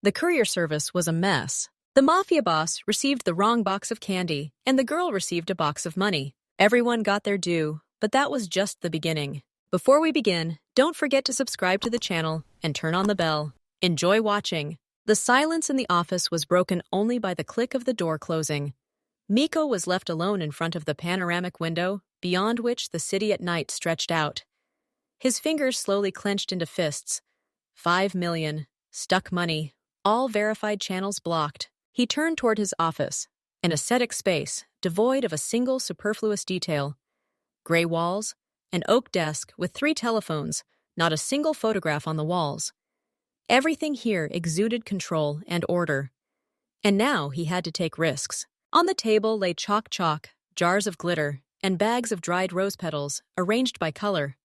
The courier service was a mess. The Mafia boss received the wrong box of candy, and the girl received a box of money. Everyone got their due, but that was just the beginning. Before we begin, don't forget to subscribe to the channel and turn on the bell. Enjoy watching. The silence in the office was broken only by the click of the door closing. Miko was left alone in front of the panoramic window, beyond which the city at night stretched out. His fingers slowly clenched into fists. 5 million. Stuck money. All verified channels blocked. He turned toward his office, an ascetic space, devoid of a single superfluous detail. Gray walls, an oak desk with 3 telephones, not a single photograph on the walls. Everything here exuded control and order. And now he had to take risks. On the table lay chalk, jars of glitter, and bags of dried rose petals, arranged by color.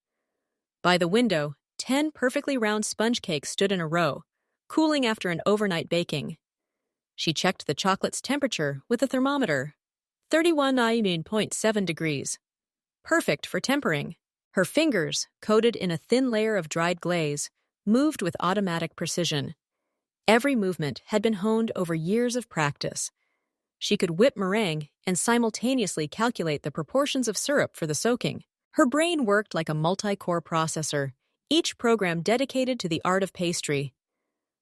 By the window, 10 perfectly round sponge cakes stood in a row, cooling after an overnight baking. She checked the chocolate's temperature with a thermometer. 31.7 degrees. Perfect for tempering. Her fingers, coated in a thin layer of dried glaze, moved with automatic precision. Every movement had been honed over years of practice. She could whip meringue and simultaneously calculate the proportions of syrup for the soaking. Her brain worked like a multi-core processor, each program dedicated to the art of pastry.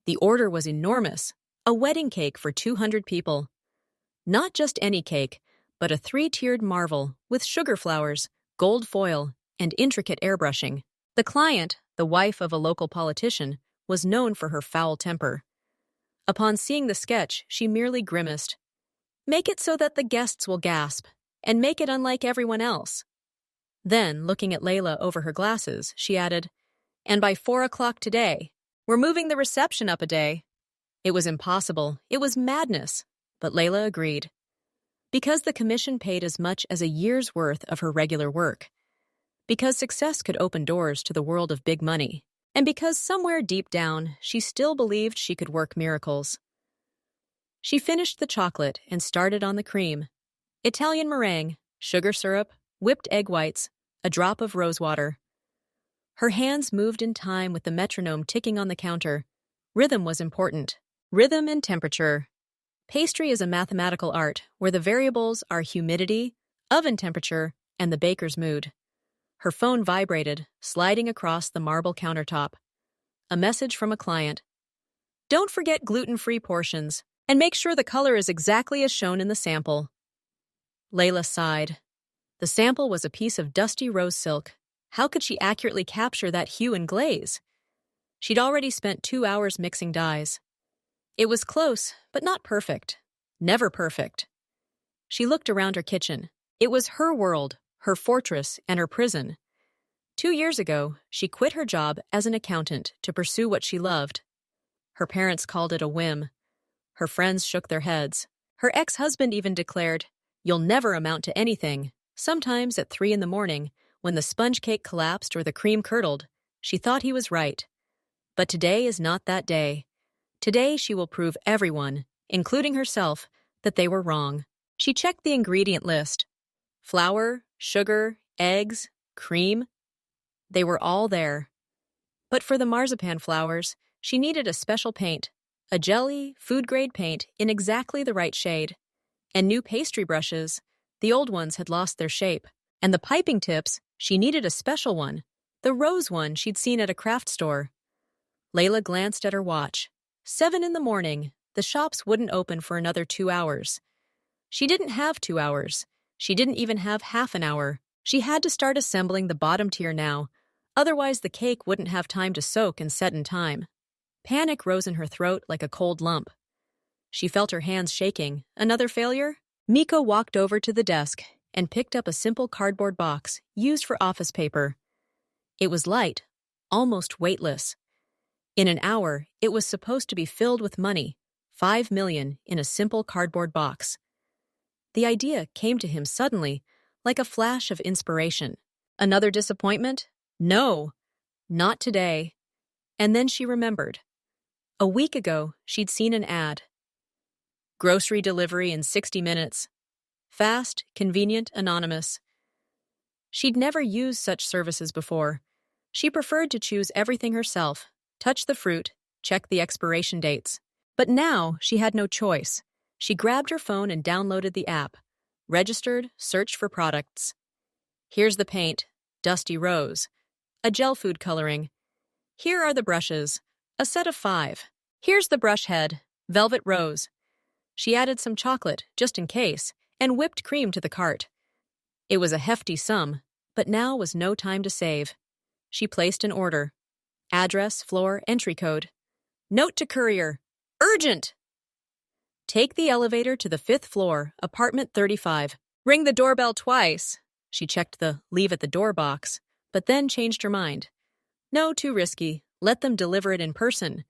The order was enormous, a wedding cake for 200 people. Not just any cake, but a 3-tiered marvel with sugar flowers, gold foil, and intricate airbrushing. The client, the wife of a local politician, was known for her foul temper. Upon seeing the sketch, she merely grimaced. Make it so that the guests will gasp, and make it unlike everyone else. Then, looking at Layla over her glasses, she added, and by 4 o'clock today, we're moving the reception up a day. It was impossible. It was madness. But Layla agreed. Because the commission paid as much as a year's worth of her regular work. Because success could open doors to the world of big money. And because somewhere deep down, she still believed she could work miracles. She finished the chocolate and started on the cream. Italian meringue, sugar syrup, whipped egg whites, a drop of rosewater. Her hands moved in time with the metronome ticking on the counter. Rhythm was important. Rhythm and temperature. Pastry is a mathematical art where the variables are humidity, oven temperature, and the baker's mood. Her phone vibrated, sliding across the marble countertop. A message from a client. Don't forget gluten-free portions, and make sure the color is exactly as shown in the sample. Layla sighed. The sample was a piece of dusty rose silk. How could she accurately capture that hue and glaze? She'd already spent 2 hours mixing dyes. It was close, but not perfect. Never perfect. She looked around her kitchen. It was her world, her fortress, and her prison. 2 years ago, she quit her job as an accountant to pursue what she loved. Her parents called it a whim. Her friends shook their heads. Her ex-husband even declared, "You'll never amount to anything." Sometimes at 3 a.m, when the sponge cake collapsed or the cream curdled, she thought he was right. But today is not that day. Today she will prove everyone, including herself, that they were wrong. She checked the ingredient list. Flour, sugar, eggs, cream. They were all there. But for the marzipan flowers, she needed a special paint, a jelly, food-grade paint in exactly the right shade. And new pastry brushes. The old ones had lost their shape. And the piping tips, she needed a special one, the rose one she'd seen at a craft store. Layla glanced at her watch. 7 a.m, the shops wouldn't open for another 2 hours. She didn't have 2 hours. She didn't even have half an hour. She had to start assembling the bottom tier now, otherwise the cake wouldn't have time to soak and set in time. Panic rose in her throat like a cold lump. She felt her hands shaking. Another failure? Miko walked over to the desk and picked up a simple cardboard box used for office paper. It was light, almost weightless. In an hour, it was supposed to be filled with money, 5 million in a simple cardboard box. The idea came to him suddenly, like a flash of inspiration. Another disappointment? No, not today. And then she remembered. A week ago, she'd seen an ad. Grocery delivery in 60 minutes. Fast, convenient, anonymous. She'd never used such services before. She preferred to choose everything herself, touch the fruit, check the expiration dates. But now she had no choice. She grabbed her phone and downloaded the app. Registered, searched for products. Here's the paint, Dusty Rose. A gel food coloring. Here are the brushes, a set of 5. Here's the brush head, Velvet Rose. She added some chocolate, just in case, and whipped cream to the cart. It was a hefty sum, but now was no time to save. She placed an order. Address, floor, entry code. Note to courier. Urgent! Take the elevator to the 5th floor, apartment 35. Ring the doorbell twice. She checked the leave at the door box, but then changed her mind. No, too risky. Let them deliver it in person.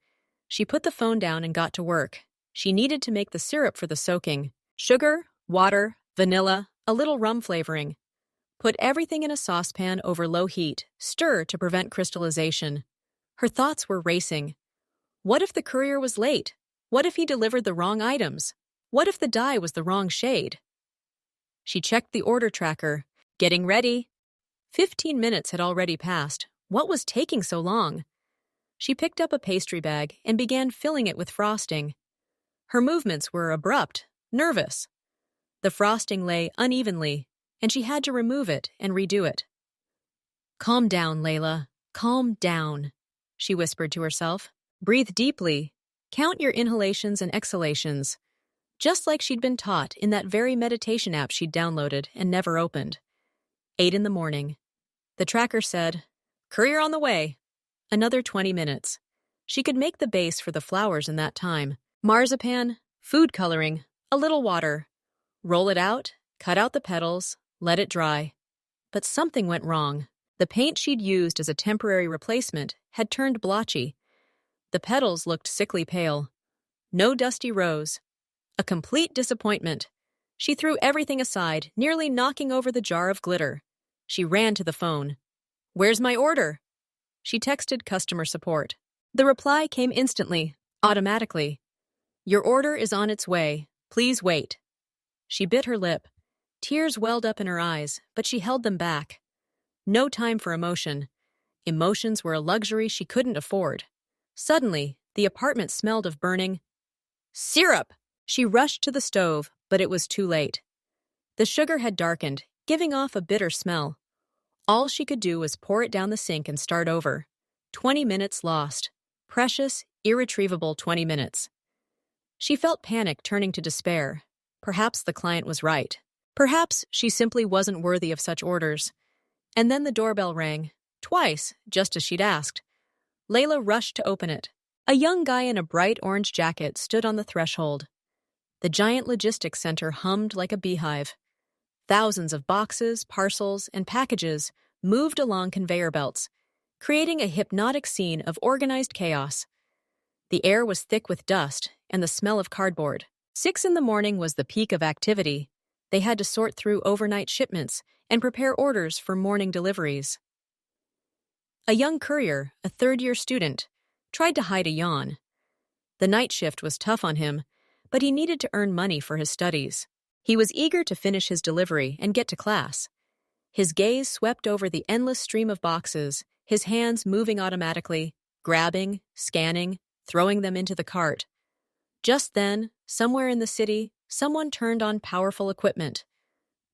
She put the phone down and got to work. She needed to make the syrup for the soaking. Sugar, water, vanilla, a little rum flavoring. Put everything in a saucepan over low heat. Stir to prevent crystallization. Her thoughts were racing. What if the courier was late? What if he delivered the wrong items? What if the dye was the wrong shade? She checked the order tracker. Getting ready. 15 minutes had already passed. What was taking so long? She picked up a pastry bag and began filling it with frosting. Her movements were abrupt, nervous. The frosting lay unevenly, and she had to remove it and redo it. Calm down, Layla. Calm down, she whispered to herself. Breathe deeply. Count your inhalations and exhalations, just like she'd been taught in that very meditation app she'd downloaded and never opened. 8 in the morning. The tracker said, "Courier on the way." Another 20 minutes. She could make the base for the flowers in that time. Marzipan, food coloring, a little water. Roll it out, cut out the petals, let it dry. But something went wrong. The paint she'd used as a temporary replacement had turned blotchy. The petals looked sickly pale. No Dusty Rose. A complete disappointment. She threw everything aside, nearly knocking over the jar of glitter. She ran to the phone. "Where's my order?" She texted customer support. The reply came instantly, automatically. "Your order is on its way. Please wait." She bit her lip. Tears welled up in her eyes, but she held them back. No time for emotion. Emotions were a luxury she couldn't afford. Suddenly, the apartment smelled of burning syrup. She rushed to the stove, but it was too late. The sugar had darkened, giving off a bitter smell. All she could do was pour it down the sink and start over. 20 minutes lost. Precious, irretrievable 20 minutes. She felt panic turning to despair. Perhaps the client was right. Perhaps she simply wasn't worthy of such orders. And then the doorbell rang. Twice, just as she'd asked. Layla rushed to open it. A young guy in a bright orange jacket stood on the threshold. The giant logistics center hummed like a beehive. Thousands of boxes, parcels, and packages moved along conveyor belts, creating a hypnotic scene of organized chaos. The air was thick with dust and the smell of cardboard. 6 in the morning was the peak of activity. They had to sort through overnight shipments and prepare orders for morning deliveries. A young courier, a third-year student, tried to hide a yawn. The night shift was tough on him, but he needed to earn money for his studies. He was eager to finish his delivery and get to class. His gaze swept over the endless stream of boxes, his hands moving automatically, grabbing, scanning, throwing them into the cart. Just then, somewhere in the city, someone turned on powerful equipment.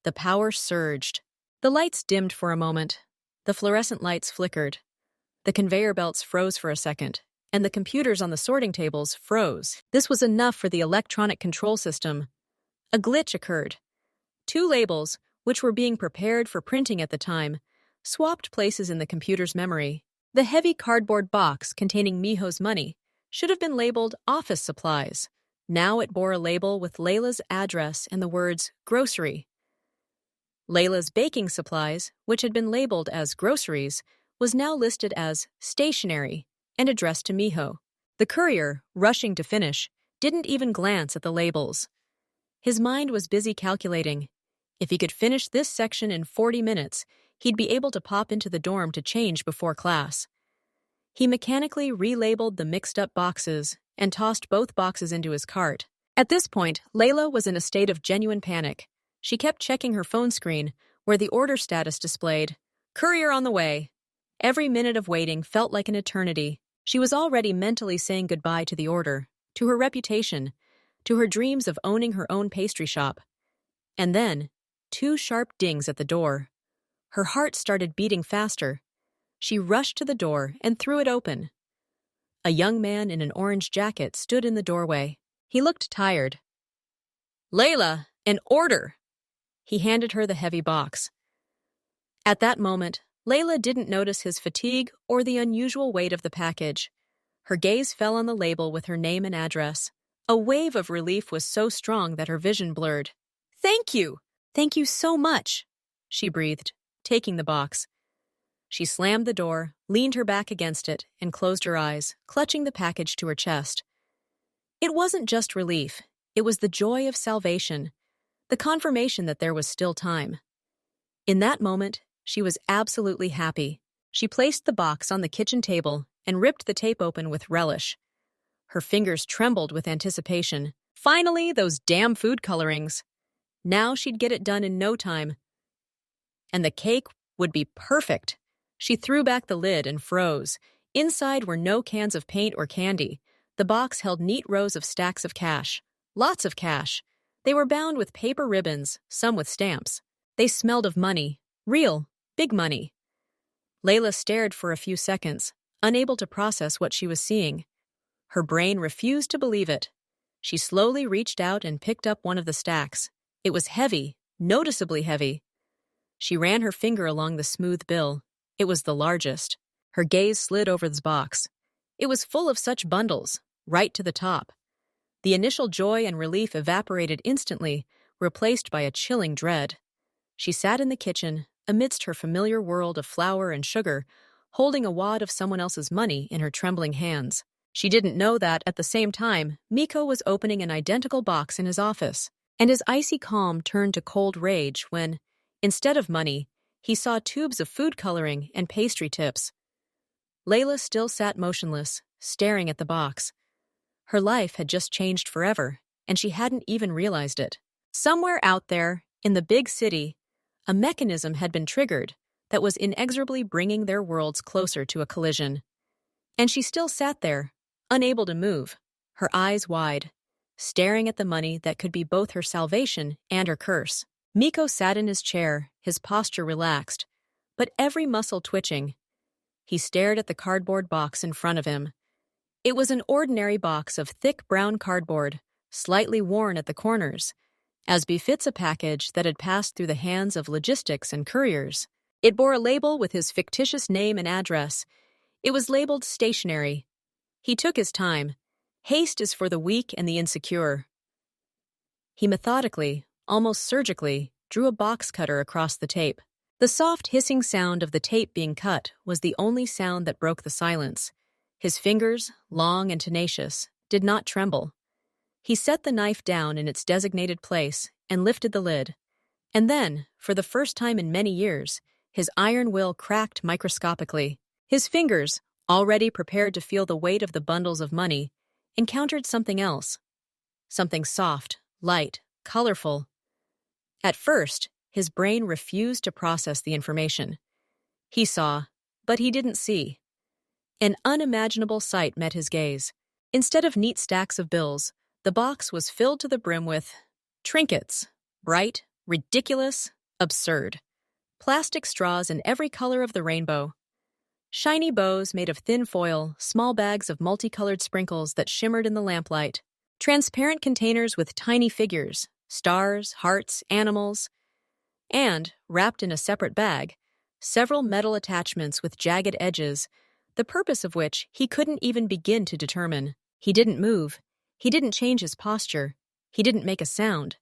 The power surged. The lights dimmed for a moment. The fluorescent lights flickered. The conveyor belts froze for a second, and the computers on the sorting tables froze. This was enough for the electronic control system. A glitch occurred. 2 labels, which were being prepared for printing at the time, swapped places in the computer's memory. The heavy cardboard box containing Miho's money should have been labeled office supplies. Now it bore a label with Layla's address and the words grocery. Layla's baking supplies, which had been labeled as groceries, was now listed as stationery and addressed to Miho. The courier, rushing to finish, didn't even glance at the labels. His mind was busy calculating. If he could finish this section in 40 minutes, he'd be able to pop into the dorm to change before class. He mechanically relabeled the mixed-up boxes and tossed both boxes into his cart. At this point, Layla was in a state of genuine panic. She kept checking her phone screen, where the order status displayed, "Courier on the way." Every minute of waiting felt like an eternity. She was already mentally saying goodbye to the order. to her reputation, to her dreams of owning her own pastry shop. And then, two sharp dings at the door. Her heart started beating faster. She rushed to the door and threw it open. A young man in an orange jacket stood in the doorway. He looked tired. "Layla, an order!" He handed her the heavy box. At that moment, Layla didn't notice his fatigue or the unusual weight of the package. Her gaze fell on the label with her name and address. A wave of relief was so strong that her vision blurred. "Thank you! Thank you so much," she breathed, taking the box. She slammed the door, leaned her back against it, and closed her eyes, clutching the package to her chest. It wasn't just relief. It was the joy of salvation, the confirmation that there was still time. In that moment, she was absolutely happy. She placed the box on the kitchen table and ripped the tape open with relish. Her fingers trembled with anticipation. Finally, those damn food colorings. Now she'd get it done in no time. And the cake would be perfect. She threw back the lid and froze. Inside were no cans of paint or candy. The box held neat rows of stacks of cash. Lots of cash. They were bound with paper ribbons, some with stamps. They smelled of money. Real, big money. Layla stared for a few seconds, unable to process what she was seeing. Her brain refused to believe it. She slowly reached out and picked up one of the stacks. It was heavy, noticeably heavy. She ran her finger along the smooth bill. It was the largest. Her gaze slid over the box. It was full of such bundles, right to the top. The initial joy and relief evaporated instantly, replaced by a chilling dread. She sat in the kitchen, amidst her familiar world of flour and sugar, holding a wad of someone else's money in her trembling hands. She didn't know that, at the same time, Miko was opening an identical box in his office, and his icy calm turned to cold rage when, instead of money, he saw tubes of food coloring and pastry tips. Layla still sat motionless, staring at the box. Her life had just changed forever, and she hadn't even realized it. Somewhere out there, in the big city, a mechanism had been triggered that was inexorably bringing their worlds closer to a collision. And she still sat there, unable to move, her eyes wide, staring at the money that could be both her salvation and her curse. Miko sat in his chair, his posture relaxed, but every muscle twitching. He stared at the cardboard box in front of him. It was an ordinary box of thick brown cardboard, slightly worn at the corners, as befits a package that had passed through the hands of logistics and couriers. It bore a label with his fictitious name and address. It was labeled stationery. He took his time. Haste is for the weak and the insecure. He methodically, almost surgically, drew a box cutter across the tape. The soft hissing sound of the tape being cut was the only sound that broke the silence. His fingers, long and tenacious, did not tremble. He set the knife down in its designated place and lifted the lid. And then, for the first time in many years, his iron will cracked microscopically. His fingers, already prepared to feel the weight of the bundles of money, encountered something else. Something soft, light, colorful. At first, his brain refused to process the information. He saw, but he didn't see. An unimaginable sight met his gaze. Instead of neat stacks of bills, the box was filled to the brim with trinkets, bright, ridiculous, absurd. Plastic straws in every color of the rainbow. Shiny bows made of thin foil, small bags of multicolored sprinkles that shimmered in the lamplight. Transparent containers with tiny figures, stars, hearts, animals. And, wrapped in a separate bag, several metal attachments with jagged edges, the purpose of which he couldn't even begin to determine. He didn't move. He didn't change his posture. He didn't make a sound.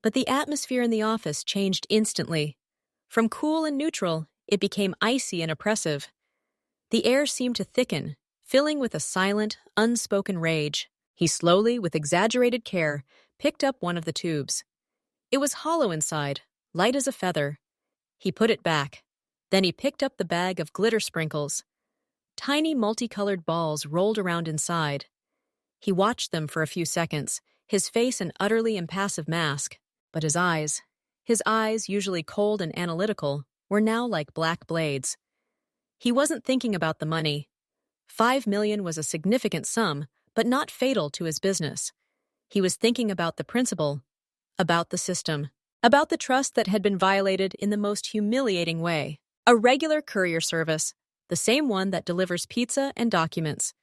But the atmosphere in the office changed instantly. From cool and neutral, it became icy and oppressive. The air seemed to thicken, filling with a silent, unspoken rage. He slowly, with exaggerated care, picked up one of the tubes. It was hollow inside, light as a feather. He put it back. Then he picked up the bag of glitter sprinkles. Tiny multicolored balls rolled around inside. He watched them for a few seconds, his face an utterly impassive mask. But his eyes, usually cold and analytical, were now like black blades. He wasn't thinking about the money. $5 million was a significant sum, but not fatal to his business. He was thinking about the principle, about the system, about the trust that had been violated in the most humiliating way. A regular courier service, the same one that delivers pizza and documents.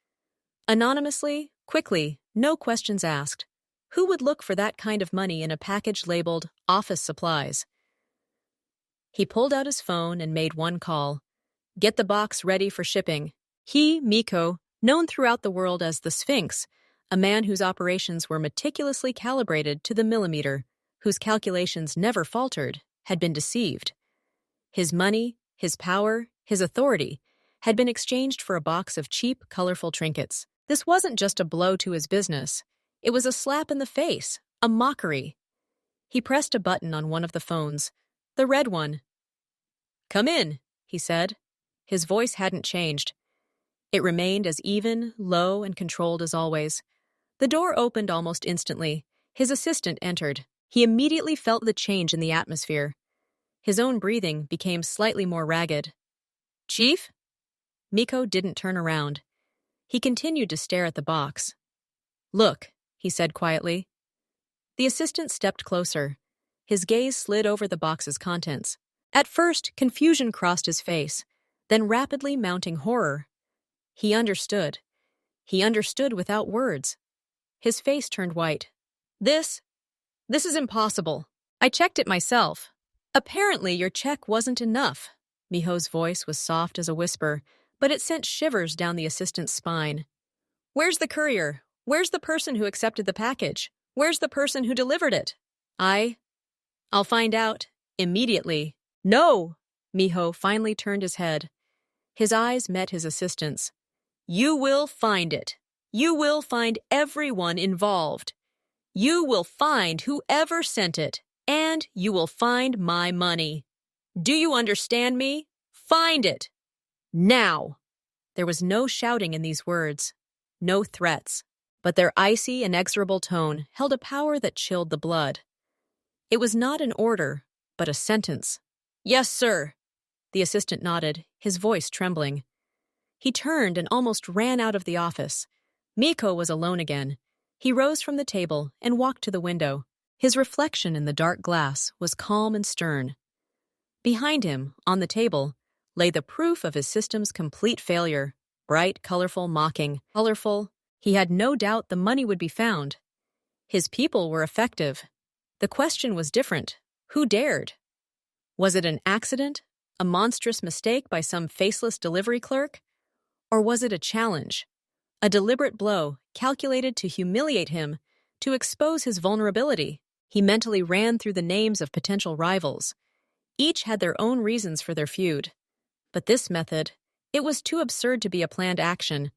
Anonymously, quickly, no questions asked. Who would look for that kind of money in a package labeled office supplies? He pulled out his phone and made one call. Get the box ready for shipping. He, Miko, known throughout the world as the Sphinx, a man whose operations were meticulously calibrated to the millimeter, whose calculations never faltered, had been deceived. His money, his power, his authority had been exchanged for a box of cheap, colorful trinkets. This wasn't just a blow to his business. It was a slap in the face, a mockery. He pressed a button on one of the phones, the red one. "Come in," he said. His voice hadn't changed. It remained as even, low, and controlled as always. The door opened almost instantly. His assistant entered. He immediately felt the change in the atmosphere. His own breathing became slightly more ragged. "Chief?" Miko didn't turn around. He continued to stare at the box. "Look," he said quietly. The assistant stepped closer. His gaze slid over the box's contents. At first, confusion crossed his face, then rapidly mounting horror. He understood. He understood without words. His face turned white. This is impossible. I checked it myself. Apparently, your check wasn't enough." Miho's voice was soft as a whisper, but it sent shivers down the assistant's spine. "Where's the courier? Where's the person who accepted the package? Where's the person who delivered it?" I'll find out. Immediately." "No!" Miho finally turned his head. His eyes met his assistant's. "You will find it. You will find everyone involved. You will find whoever sent it, and you will find my money. Do you understand me? Find it! Now!" There was no shouting in these words, no threats, but their icy, inexorable tone held a power that chilled the blood. It was not an order, but a sentence. "Yes, sir." The assistant nodded, his voice trembling. He turned and almost ran out of the office. Miko was alone again. He rose from the table and walked to the window. His reflection in the dark glass was calm and stern. Behind him, on the table, lay the proof of his system's complete failure. Bright, colorful, mocking. Colorful. He had no doubt the money would be found. His people were effective. The question was different. Who dared? Was it an accident? A monstrous mistake by some faceless delivery clerk? Or was it a challenge? A deliberate blow, calculated to humiliate him, to expose his vulnerability? He mentally ran through the names of potential rivals. Each had their own reasons for their feud. But this method, it was too absurd to be a planned action.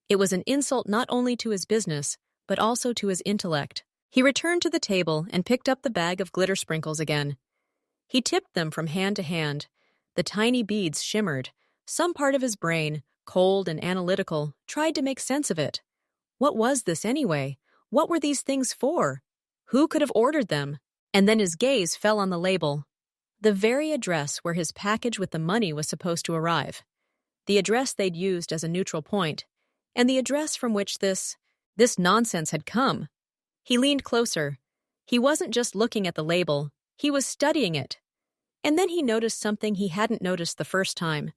It was an insult not only to his business, but also to his intellect. He returned to the table and picked up the bag of glitter sprinkles again. He tipped them from hand to hand. The tiny beads shimmered. Some part of his brain, cold and analytical, tried to make sense of it. What was this anyway? What were these things for? Who could have ordered them? And then his gaze fell on the label. The very address where his package with the money was supposed to arrive. The address they'd used as a neutral point. And the address from which this nonsense had come. He leaned closer. He wasn't just looking at the label. He was studying it. And then he noticed something he hadn't noticed the first time.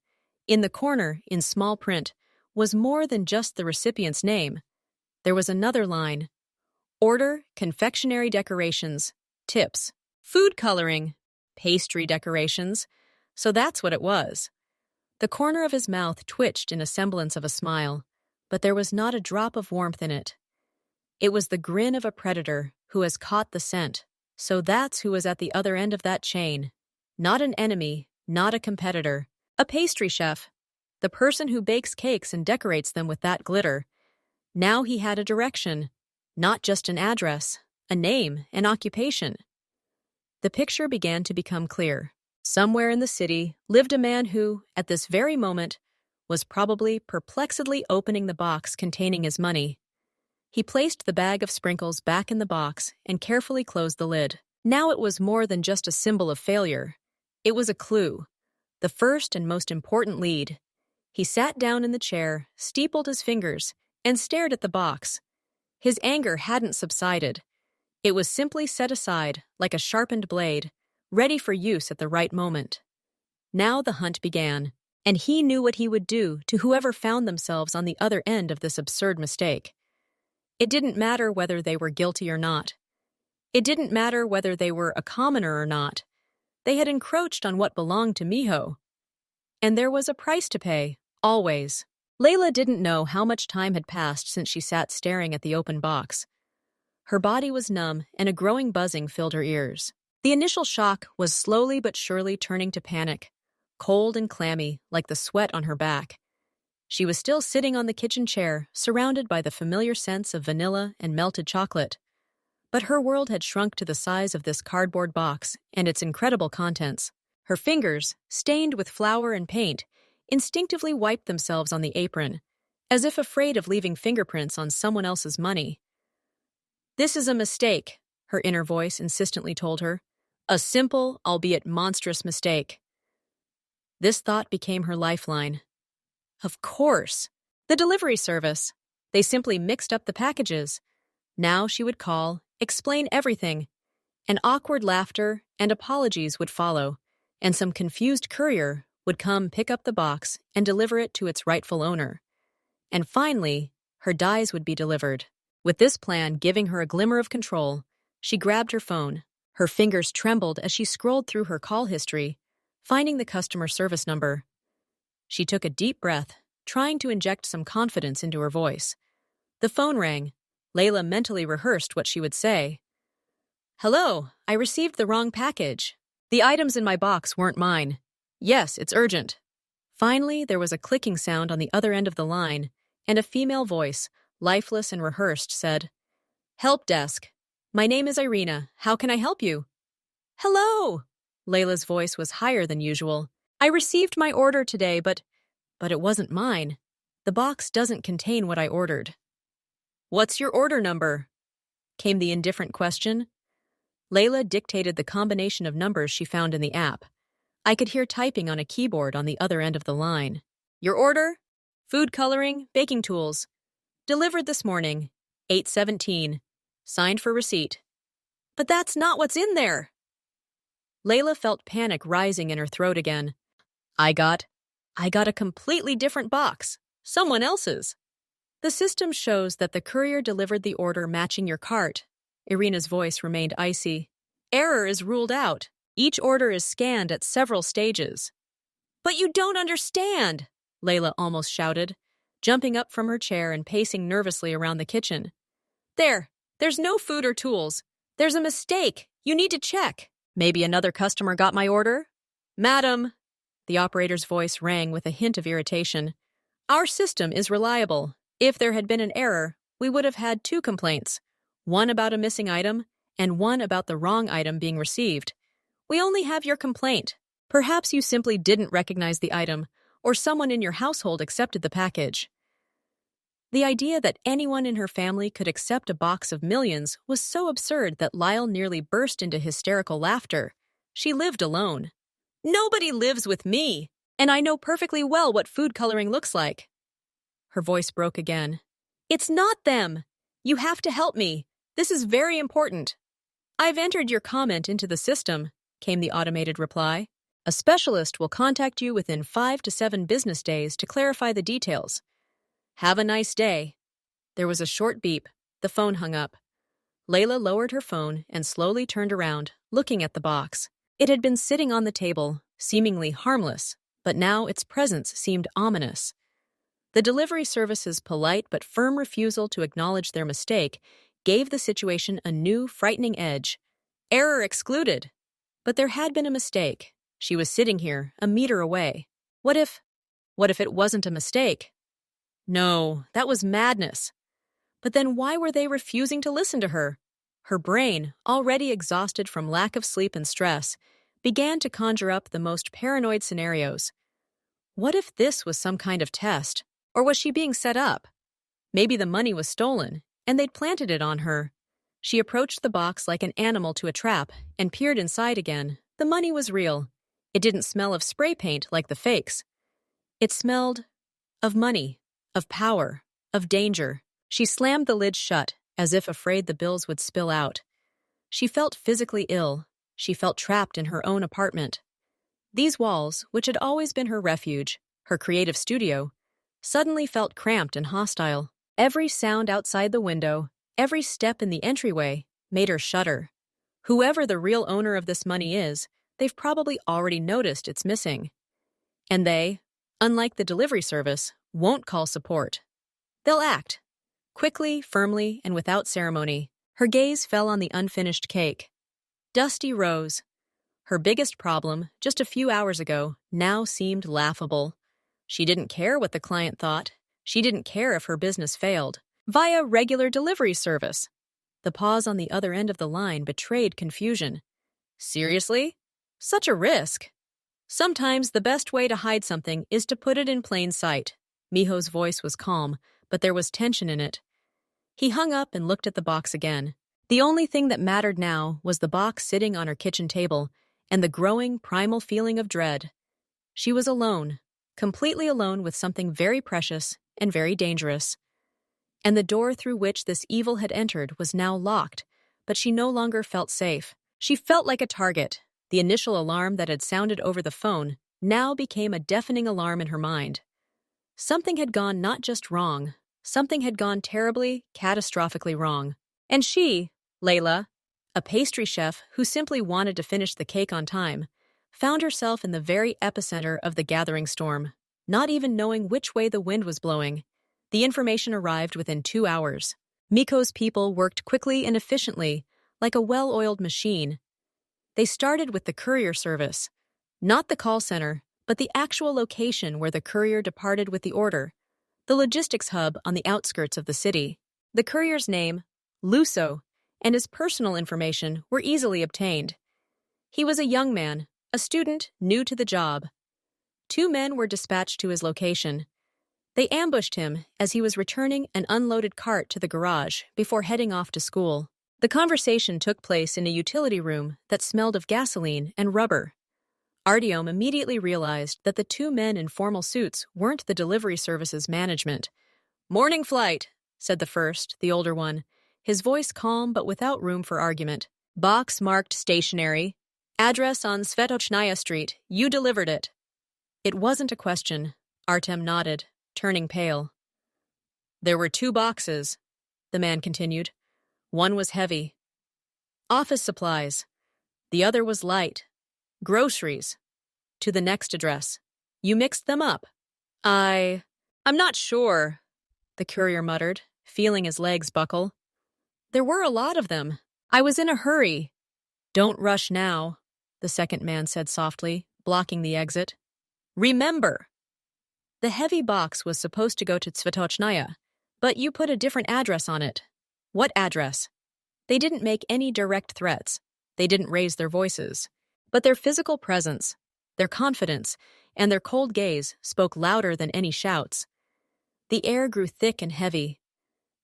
In the corner, in small print, was more than just the recipient's name. There was another line. Order, confectionery decorations, tips, food coloring, pastry decorations. So that's what it was. The corner of his mouth twitched in a semblance of a smile, but there was not a drop of warmth in it. It was the grin of a predator who has caught the scent. So that's who was at the other end of that chain. Not an enemy, not a competitor. A pastry chef. The person who bakes cakes and decorates them with that glitter. Now he had a direction. Not just an address, a name, an occupation. The picture began to become clear. Somewhere in the city lived a man who, at this very moment, was probably perplexedly opening the box containing his money. He placed the bag of sprinkles back in the box and carefully closed the lid. Now it was more than just a symbol of failure. It was a clue. The first and most important lead. He sat down in the chair, steepled his fingers, and stared at the box. His anger hadn't subsided. It was simply set aside, like a sharpened blade, ready for use at the right moment. Now the hunt began, and he knew what he would do to whoever found themselves on the other end of this absurd mistake. It didn't matter whether they were guilty or not. It didn't matter whether they were a commoner or not. They had encroached on what belonged to Miho. And there was a price to pay, always. Layla didn't know how much time had passed since she sat staring at the open box. Her body was numb, and a growing buzzing filled her ears. The initial shock was slowly but surely turning to panic, cold and clammy, like the sweat on her back. She was still sitting on the kitchen chair, surrounded by the familiar scents of vanilla and melted chocolate. But her world had shrunk to the size of this cardboard box and its incredible contents. Her fingers, stained with flour and paint, instinctively wiped themselves on the apron, as if afraid of leaving fingerprints on someone else's money. "This is a mistake," her inner voice insistently told her. "A simple, albeit monstrous mistake." This thought became her lifeline. Of course. The delivery service. They simply mixed up the packages. Now she would call, explain everything. And awkward laughter and apologies would follow, and some confused courier would come pick up the box and deliver it to its rightful owner. And finally, her dies would be delivered. With this plan giving her a glimmer of control, she grabbed her phone. Her fingers trembled as she scrolled through her call history, finding the customer service number. She took a deep breath, trying to inject some confidence into her voice. The phone rang. Layla mentally rehearsed what she would say. "Hello, I received the wrong package. The items in my box weren't mine. Yes, it's urgent." Finally, there was a clicking sound on the other end of the line, and a female voice, lifeless and rehearsed, said, "Help desk. My name is Irina. How can I help you?" "Hello!" Layla's voice was higher than usual. "I received my order today, but it wasn't mine. The box doesn't contain what I ordered." "What's your order number?" came the indifferent question. Layla dictated the combination of numbers she found in the app. I could hear typing on a keyboard on the other end of the line. "Your order? Food coloring, baking tools. Delivered this morning, 8:17. Signed for receipt." "But that's not what's in there!" Layla felt panic rising in her throat again. I got a completely different box. Someone else's." "The system shows that the courier delivered the order matching your cart." Irina's voice remained icy. "Error is ruled out. Each order is scanned at several stages." "But you don't understand!" Layla almost shouted, jumping up from her chair and pacing nervously around the kitchen. There's no food or tools. There's a mistake. You need to check." "Maybe another customer got my order?" "Madam," the operator's voice rang with a hint of irritation, "our system is reliable. If there had been an error, we would have had 2 complaints, one about a missing item and one about the wrong item being received. We only have your complaint. Perhaps you simply didn't recognize the item, or someone in your household accepted the package." The idea that anyone in her family could accept a box of millions was so absurd that Lyle nearly burst into hysterical laughter. She lived alone. "Nobody lives with me, and I know perfectly well what food coloring looks like." Her voice broke again. "It's not them. You have to help me. This is very important." "I've entered your comment into the system," came the automated reply. "A specialist will contact you within 5 to 7 business days to clarify the details. Have a nice day." There was a short beep. The phone hung up. Layla lowered her phone and slowly turned around, looking at the box. It had been sitting on the table, seemingly harmless, but now its presence seemed ominous. The delivery service's polite but firm refusal to acknowledge their mistake gave the situation a new, frightening edge. Error excluded. But there had been a mistake. She was sitting here, a meter away. What if it wasn't a mistake? No, that was madness. But then why were they refusing to listen to her? Her brain, already exhausted from lack of sleep and stress, began to conjure up the most paranoid scenarios. What if this was some kind of test? Or was she being set up? Maybe the money was stolen, and they'd planted it on her. She approached the box like an animal to a trap and peered inside again. The money was real. It didn't smell of spray paint like the fakes. It smelled of money, of power. of danger. She slammed the lid shut, as if afraid the bills would spill out. She felt physically ill. She felt trapped in her own apartment. These walls, which had always been her refuge, her creative studio, suddenly felt cramped and hostile. Every sound outside the window, every step in the entryway, made her shudder. Whoever the real owner of this money is, they've probably already noticed it's missing. And they, unlike the delivery service, won't call support. They'll act. Quickly, firmly, and without ceremony. Her gaze fell on the unfinished cake. Dusty rose. Her biggest problem, just a few hours ago, now seemed laughable. She didn't care what the client thought. She didn't care if her business failed. Via regular delivery service. The pause on the other end of the line betrayed confusion. Seriously? Such a risk. Sometimes the best way to hide something is to put it in plain sight. Miho's voice was calm, but there was tension in it. He hung up and looked at the box again. The only thing that mattered now was the box sitting on her kitchen table and the growing primal feeling of dread. She was alone, completely alone with something very precious and very dangerous. And the door through which this evil had entered was now locked, but she no longer felt safe. She felt like a target. The initial alarm that had sounded over the phone now became a deafening alarm in her mind. Something had gone not just wrong, something had gone terribly, catastrophically wrong. And she, Layla, a pastry chef who simply wanted to finish the cake on time, found herself in the very epicenter of the gathering storm, not even knowing which way the wind was blowing. The information arrived within 2 hours. Miko's people worked quickly and efficiently, like a well-oiled machine. They started with the courier service, not the call center, but the actual location where the courier departed with the order, the logistics hub on the outskirts of the city. The courier's name, Luso, and his personal information were easily obtained. He was a young man, a student new to the job. 2 men were dispatched to his location. They ambushed him as he was returning an unloaded cart to the garage before heading off to school. The conversation took place in a utility room that smelled of gasoline and rubber. Artyom immediately realized that the 2 men in formal suits weren't the delivery service's management. "Morning flight," said the first, the older one, his voice calm but without room for argument. "Box marked stationary. Address on Svetochная Street. You delivered it." It wasn't a question. Artem nodded, turning pale. "There were 2 boxes," the man continued. "One was heavy. Office supplies. The other was light. Groceries. To the next address. You mixed them up." I'm not sure," the courier muttered, feeling his legs buckle. "There were a lot of them. I was in a hurry." "Don't rush now," the second man said softly, blocking the exit. "Remember, the heavy box was supposed to go to Svetochная, but you put a different address on it." "What address?" They didn't make any direct threats. They didn't raise their voices. But their physical presence, their confidence, and their cold gaze spoke louder than any shouts. The air grew thick and heavy.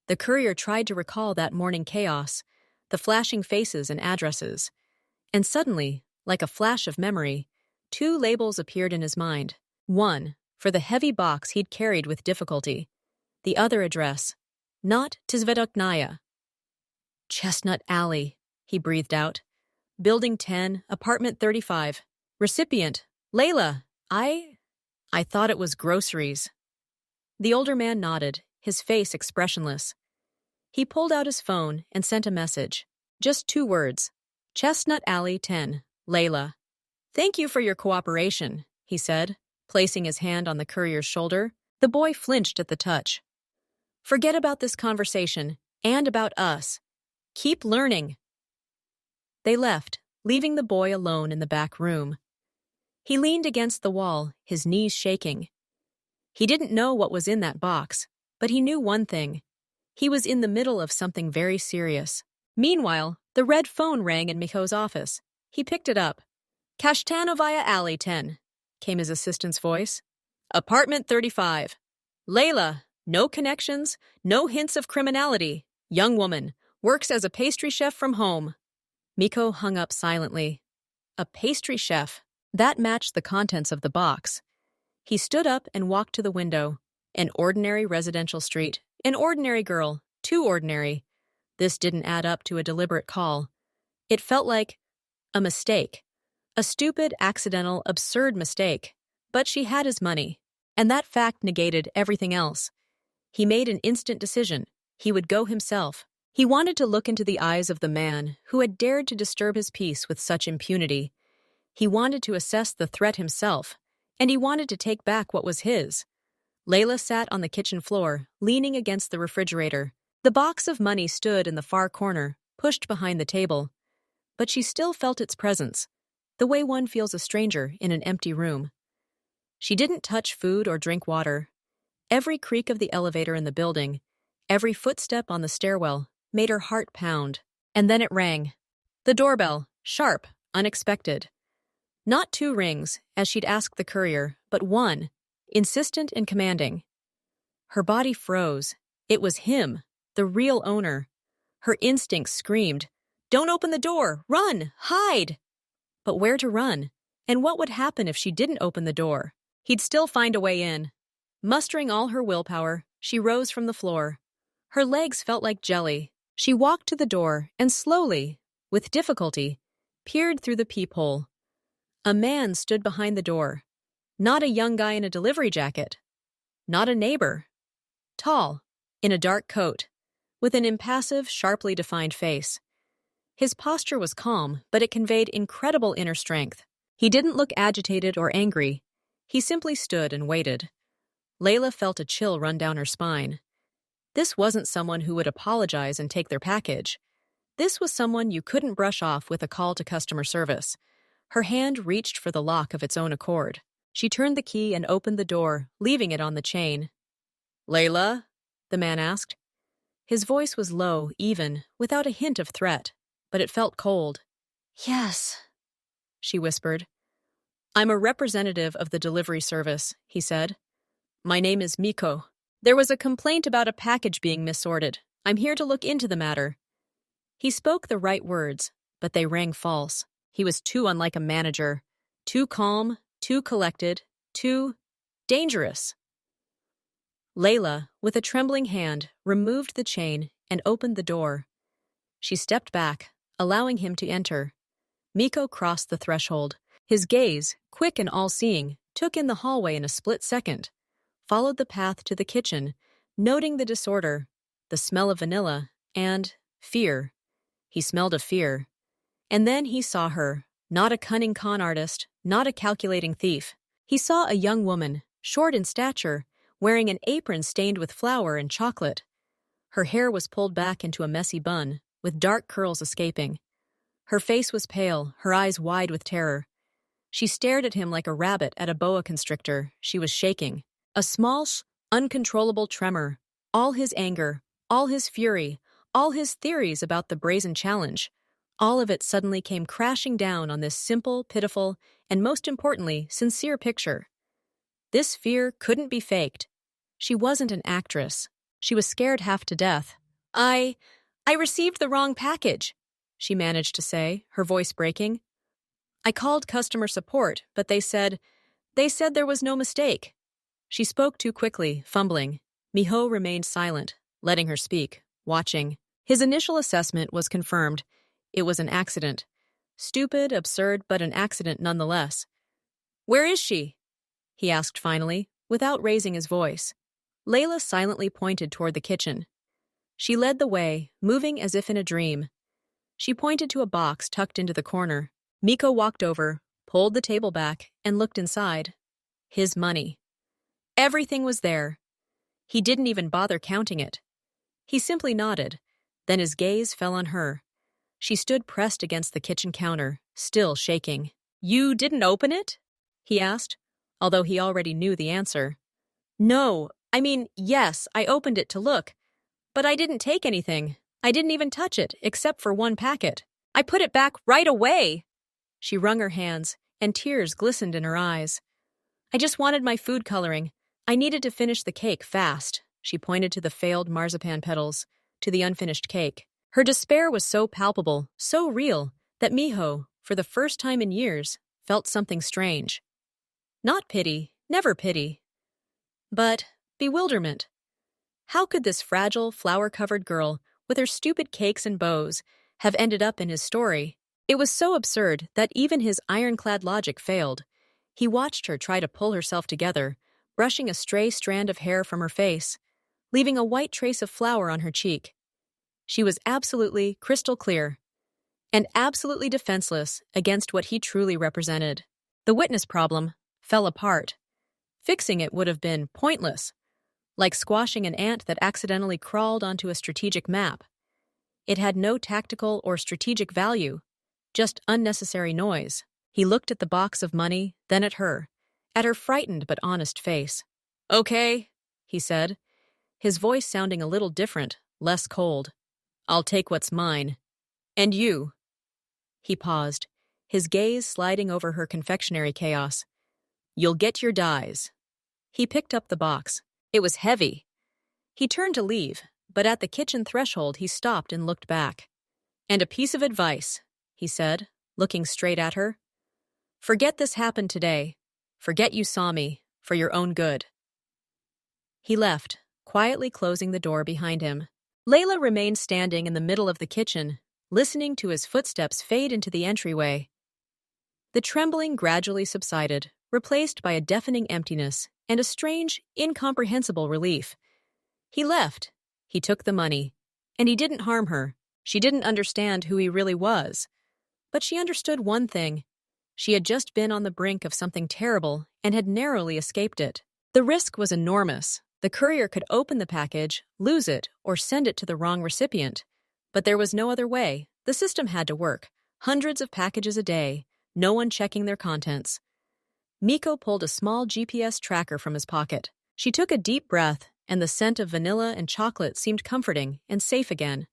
The courier tried to recall that morning chaos, the flashing faces and addresses. And suddenly, like a flash of memory, 2 labels appeared in his mind. One, for the heavy box he'd carried with difficulty. The other address, not to Svetochная. "Chestnut Alley," he breathed out. "Building 10, apartment 35. Recipient, Layla. I thought it was groceries." The older man nodded, his face expressionless. He pulled out his phone and sent a message. Just 2 words. "Chestnut Alley 10, Layla." "Thank you for your cooperation," he said, placing his hand on the courier's shoulder. The boy flinched at the touch. "Forget about this conversation, and about us. Keep learning." They left, leaving the boy alone in the back room. He leaned against the wall, his knees shaking. He didn't know what was in that box, but he knew one thing. He was in the middle of something very serious. Meanwhile, the red phone rang in Mikho's office. He picked it up. "Kashtanovaya Alley 10, came his assistant's voice. "Apartment 35. Layla, no connections, no hints of criminality. Young woman, works as a pastry chef from home." Mikho hung up silently. A pastry chef. That matched the contents of the box. He stood up and walked to the window. An ordinary residential street. An ordinary girl, too ordinary. This didn't add up to a deliberate call. It felt like a mistake. A stupid, accidental, absurd mistake. But she had his money. And that fact negated everything else. He made an instant decision. He would go himself. He wanted to look into the eyes of the man who had dared to disturb his peace with such impunity. He wanted to assess the threat himself, and he wanted to take back what was his. Layla sat on the kitchen floor, leaning against the refrigerator. The box of money stood in the far corner, pushed behind the table. But she still felt its presence, the way one feels a stranger in an empty room. She didn't touch food or drink water. Every creak of the elevator in the building, every footstep on the stairwell, made her heart pound. And then it rang. The doorbell, sharp, unexpected. Not 2 rings, as she'd asked the courier, but 1, insistent and commanding. Her body froze. It was him, the real owner. Her instincts screamed, "Don't open the door! Run! Hide!" But where to run? And what would happen if she didn't open the door? He'd still find a way in. Mustering all her willpower, she rose from the floor. Her legs felt like jelly. She walked to the door and slowly, with difficulty, peered through the peephole. A man stood behind the door. Not a young guy in a delivery jacket. Not a neighbor. Tall, in a dark coat, with an impassive, sharply defined face. His posture was calm, but it conveyed incredible inner strength. He didn't look agitated or angry. He simply stood and waited. Layla felt a chill run down her spine. This wasn't someone who would apologize and take their package. This was someone you couldn't brush off with a call to customer service. Her hand reached for the lock of its own accord. She turned the key and opened the door, leaving it on the chain. "Layla?" the man asked. His voice was low, even, without a hint of threat, but it felt cold. "Yes," she whispered. "I'm a representative of the delivery service," he said. "My name is Miko. There was a complaint about a package being missorted. I'm here to look into the matter." He spoke the right words, but they rang false. He was too unlike a manager, too calm, too collected, too dangerous. Layla, with a trembling hand, removed the chain and opened the door. She stepped back, allowing him to enter. Miko crossed the threshold. His gaze, quick and all-seeing, took in the hallway in a split second, followed the path to the kitchen, noting the disorder, the smell of vanilla, and fear. He smelled of fear. And then he saw her, not a cunning con artist, not a calculating thief. He saw a young woman, short in stature, wearing an apron stained with flour and chocolate. Her hair was pulled back into a messy bun, with dark curls escaping. Her face was pale, her eyes wide with terror. She stared at him like a rabbit at a boa constrictor. She was shaking. A small, uncontrollable tremor. All his anger, all his fury, all his theories about the brazen challenge. All of it suddenly came crashing down on this simple, pitiful, and most importantly, sincere picture. This fear couldn't be faked. She wasn't an actress. She was scared half to death. I received the wrong package," she managed to say, her voice breaking. "I called customer support, but they said there was no mistake." She spoke too quickly, fumbling. Miho remained silent, letting her speak, watching. His initial assessment was confirmed. It was an accident. Stupid, absurd, but an accident nonetheless. "Where is she?" he asked finally, without raising his voice. Layla silently pointed toward the kitchen. She led the way, moving as if in a dream. She pointed to a box tucked into the corner. Miko walked over, pulled the table back, and looked inside. His money. Everything was there. He didn't even bother counting it. He simply nodded. Then his gaze fell on her. She stood pressed against the kitchen counter, still shaking. "You didn't open it?" he asked, although he already knew the answer. "No, yes, I opened it to look. But I didn't take anything. I didn't even touch it, except for one packet. I put it back right away." She wrung her hands, and tears glistened in her eyes. "I just wanted my food coloring. I needed to finish the cake fast." She pointed to the failed marzipan petals, to the unfinished cake. Her despair was so palpable, so real, that Miho, for the first time in years, felt something strange. Not pity, never pity, but bewilderment. How could this fragile, flower-covered girl, with her stupid cakes and bows, have ended up in his story? It was so absurd that even his ironclad logic failed. He watched her try to pull herself together, brushing a stray strand of hair from her face, leaving a white trace of flour on her cheek. She was absolutely crystal clear, and absolutely defenseless against what he truly represented. The witness problem fell apart. Fixing it would have been pointless, like squashing an ant that accidentally crawled onto a strategic map. It had no tactical or strategic value, just unnecessary noise. He looked at the box of money, then at her frightened but honest face. "Okay," he said, his voice sounding a little different, less cold. "I'll take what's mine. And you?" He paused, his gaze sliding over her confectionery chaos. "You'll get your dies." He picked up the box. It was heavy. He turned to leave, but at the kitchen threshold he stopped and looked back. "And a piece of advice," he said, looking straight at her. "Forget this happened today. Forget you saw me, for your own good." He left, quietly closing the door behind him. Layla remained standing in the middle of the kitchen, listening to his footsteps fade into the entryway. The trembling gradually subsided, replaced by a deafening emptiness and a strange, incomprehensible relief. He left. He took the money. And he didn't harm her. She didn't understand who he really was. But she understood one thing. She had just been on the brink of something terrible and had narrowly escaped it. The risk was enormous. The courier could open the package, lose it, or send it to the wrong recipient. But there was no other way. The system had to work. Hundreds of packages a day, no one checking their contents. Miko pulled a small GPS tracker from his pocket. She took a deep breath, and the scent of vanilla and chocolate seemed comforting and safe again.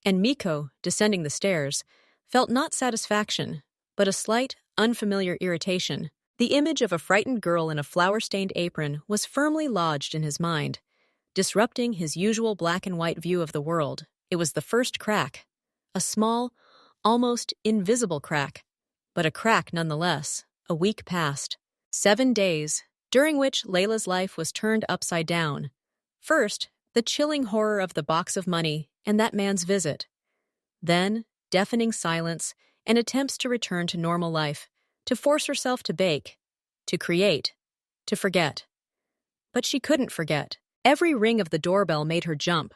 And Miko, descending the stairs, felt not satisfaction, but a slight, unfamiliar irritation. The image of a frightened girl in a flour-stained apron was firmly lodged in his mind, disrupting his usual black-and-white view of the world. It was the first crack. A small, almost invisible crack, but a crack nonetheless. A week passed. 7 days, during which Layla's life was turned upside down. First, the chilling horror of the box of money and that man's visit. Then, deafening silence and attempts to return to normal life, to force herself to bake, to create, to forget. But she couldn't forget. Every ring of the doorbell made her jump.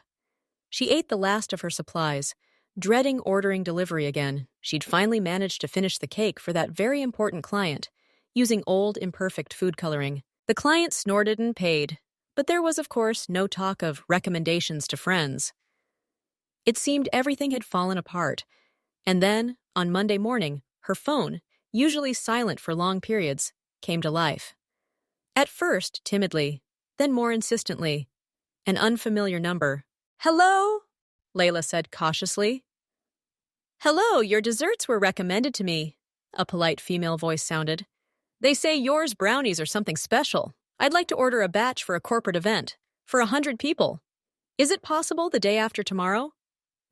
She ate the last of her supplies, dreading ordering delivery again. She'd finally managed to finish the cake for that very important client, using old, imperfect food coloring. The client snorted and paid, but there was, of course, no talk of recommendations to friends. It seemed everything had fallen apart. And then, on Monday morning, her phone, usually silent for long periods, came to life. At first, timidly, then more insistently. An unfamiliar number. "Hello?" Layla said cautiously. "Hello, your desserts were recommended to me," a polite female voice sounded. "They say yours brownies are something special. I'd like to order a batch for a corporate event, for 100 people. Is it possible the day after tomorrow?"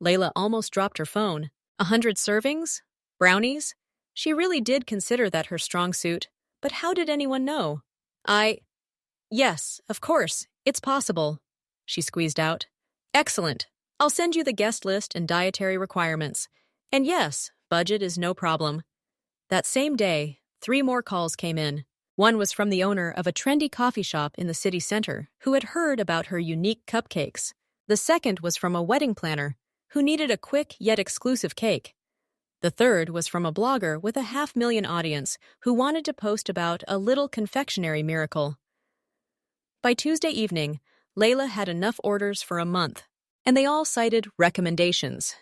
Layla almost dropped her phone. 100 servings? Brownies? She really did consider that her strong suit, but how did anyone know? Yes, of course, it's possible," she squeezed out. "Excellent. I'll send you the guest list and dietary requirements. And yes, budget is no problem." That same day, 3 more calls came in. One was from the owner of a trendy coffee shop in the city center, who had heard about her unique cupcakes. The second was from a wedding planner, who needed a quick yet exclusive cake. The third was from a blogger with a 500,000 audience who wanted to post about a little confectionery miracle. By Tuesday evening, Layla had enough orders for a month, and they all cited recommendations.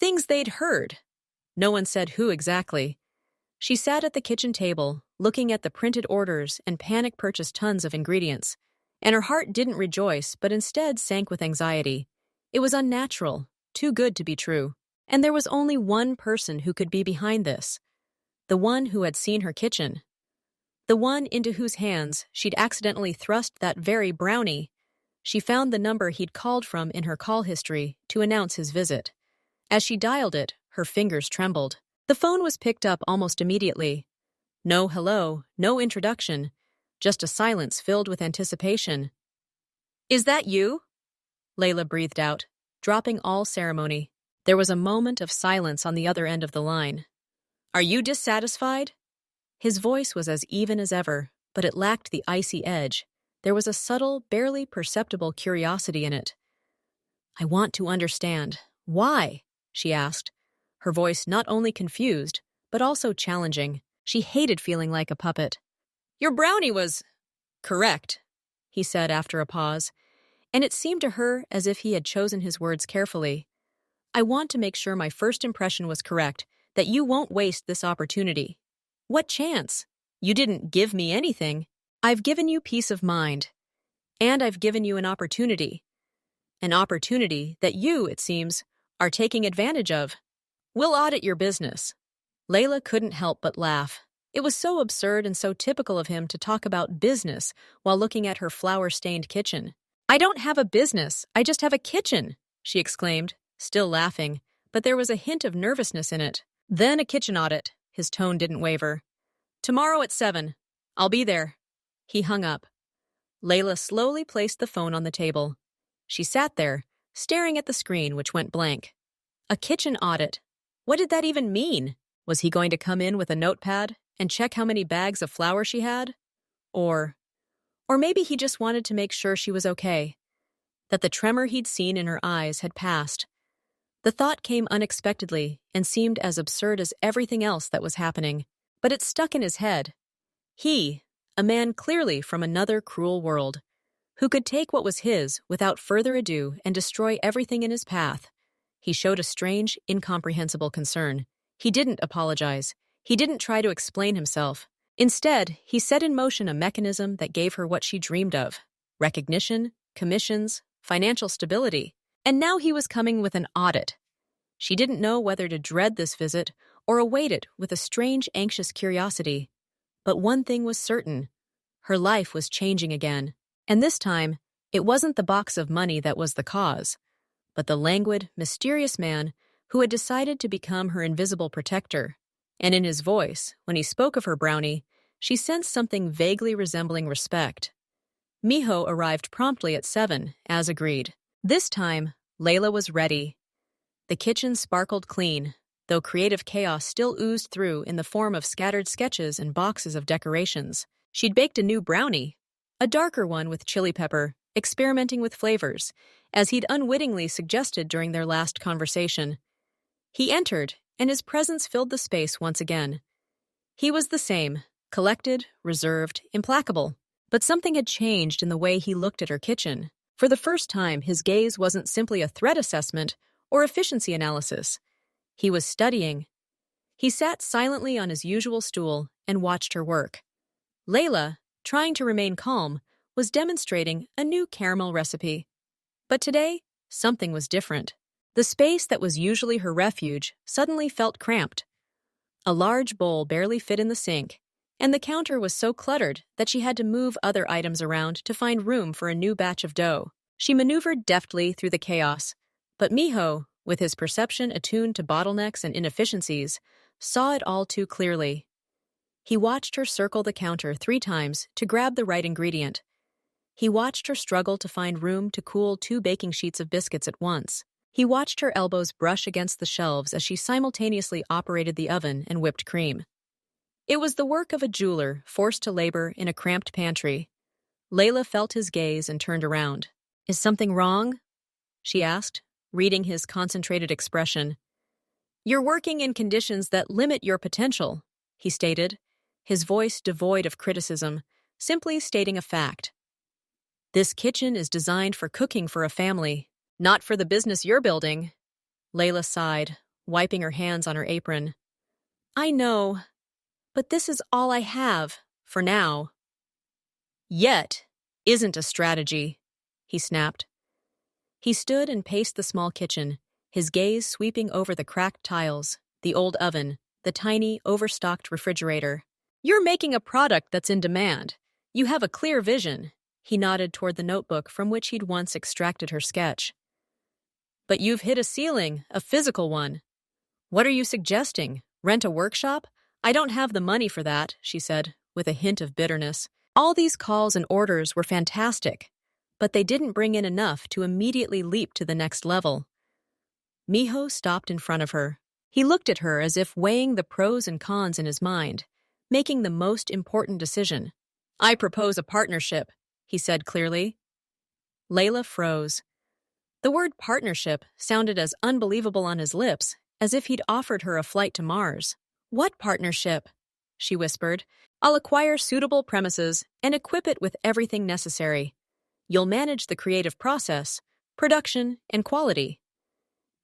Things they'd heard. No one said who exactly. She sat at the kitchen table, looking at the printed orders and panic-purchased tons of ingredients. And her heart didn't rejoice, but instead sank with anxiety. It was unnatural, too good to be true. And there was only one person who could be behind this. The one who had seen her kitchen. The one into whose hands she'd accidentally thrust that very brownie. She found the number he'd called from in her call history to announce his visit. As she dialed it, her fingers trembled. The phone was picked up almost immediately. No hello, no introduction, just a silence filled with anticipation. "Is that you?" Layla breathed out, dropping all ceremony. There was a moment of silence on the other end of the line. Are you dissatisfied? His voice was as even as ever, but it lacked the icy edge. There was a subtle, barely perceptible curiosity in it. I want to understand. Why? She asked, her voice not only confused, but also challenging. She hated feeling like a puppet. Your brownie was correct, he said after a pause, and it seemed to her as if he had chosen his words carefully. I want to make sure my first impression was correct, that you won't waste this opportunity. What chance? You didn't give me anything. I've given you peace of mind. And I've given you an opportunity. An opportunity that you, it seems, are taking advantage of. We'll audit your business. Layla couldn't help but laugh. It was so absurd and so typical of him to talk about business while looking at her flour-stained kitchen. I don't have a business, I just have a kitchen, she exclaimed, still laughing, but there was a hint of nervousness in it. Then a kitchen audit. His tone didn't waver. Tomorrow at 7. I'll be there. He hung up. Layla slowly placed the phone on the table. She sat there, staring at the screen, which went blank. A kitchen audit. What did that even mean? Was he going to come in with a notepad and check how many bags of flour she had? Or maybe he just wanted to make sure she was okay, that the tremor he'd seen in her eyes had passed. The thought came unexpectedly and seemed as absurd as everything else that was happening, but it stuck in his head. He, a man clearly from another cruel world, who could take what was his without further ado and destroy everything in his path. He showed a strange, incomprehensible concern. He didn't apologize. He didn't try to explain himself. Instead, he set in motion a mechanism that gave her what she dreamed of: recognition, commissions, financial stability. And now he was coming with an audit. She didn't know whether to dread this visit or await it with a strange, anxious curiosity. But one thing was certain. Her life was changing again. And this time, it wasn't the box of money that was the cause, but the languid, mysterious man who had decided to become her invisible protector. And in his voice, when he spoke of her brownie, she sensed something vaguely resembling respect. Miho arrived promptly at 7, as agreed. This time, Layla was ready. The kitchen sparkled clean, though creative chaos still oozed through in the form of scattered sketches and boxes of decorations. She'd baked a new brownie, a darker one with chili pepper, experimenting with flavors, as he'd unwittingly suggested during their last conversation. He entered, and his presence filled the space once again. He was the same, collected, reserved, implacable. But something had changed in the way he looked at her kitchen. For the first time, his gaze wasn't simply a threat assessment or efficiency analysis. He was studying. He sat silently on his usual stool and watched her work. Layla, trying to remain calm, was demonstrating a new caramel recipe. But today, something was different. The space that was usually her refuge suddenly felt cramped. A large bowl barely fit in the sink, and the counter was so cluttered that she had to move other items around to find room for a new batch of dough. She maneuvered deftly through the chaos, but Miho, with his perception attuned to bottlenecks and inefficiencies, saw it all too clearly. He watched her circle the counter 3 times to grab the right ingredient. He watched her struggle to find room to cool 2 baking sheets of biscuits at once. He watched her elbows brush against the shelves as she simultaneously operated the oven and whipped cream. It was the work of a jeweler forced to labor in a cramped pantry. Layla felt his gaze and turned around. Is something wrong? She asked, reading his concentrated expression. You're working in conditions that limit your potential, he stated, his voice devoid of criticism, simply stating a fact. This kitchen is designed for cooking for a family, not for the business you're building. Layla sighed, wiping her hands on her apron. I know. But this is all I have, for now. Yet isn't a strategy, he snapped. He stood and paced the small kitchen, his gaze sweeping over the cracked tiles, the old oven, the tiny, overstocked refrigerator. You're making a product that's in demand. You have a clear vision. He nodded toward the notebook from which he'd once extracted her sketch. But you've hit a ceiling, a physical one. What are you suggesting? Rent a workshop? I don't have the money for that, she said, with a hint of bitterness. All these calls and orders were fantastic, but they didn't bring in enough to immediately leap to the next level. Miho stopped in front of her. He looked at her as if weighing the pros and cons in his mind, making the most important decision. "I propose a partnership," he said clearly. Layla froze. The word partnership sounded as unbelievable on his lips as if he'd offered her a flight to Mars. "What partnership?" she whispered. "I'll acquire suitable premises and equip it with everything necessary. You'll manage the creative process, production, and quality.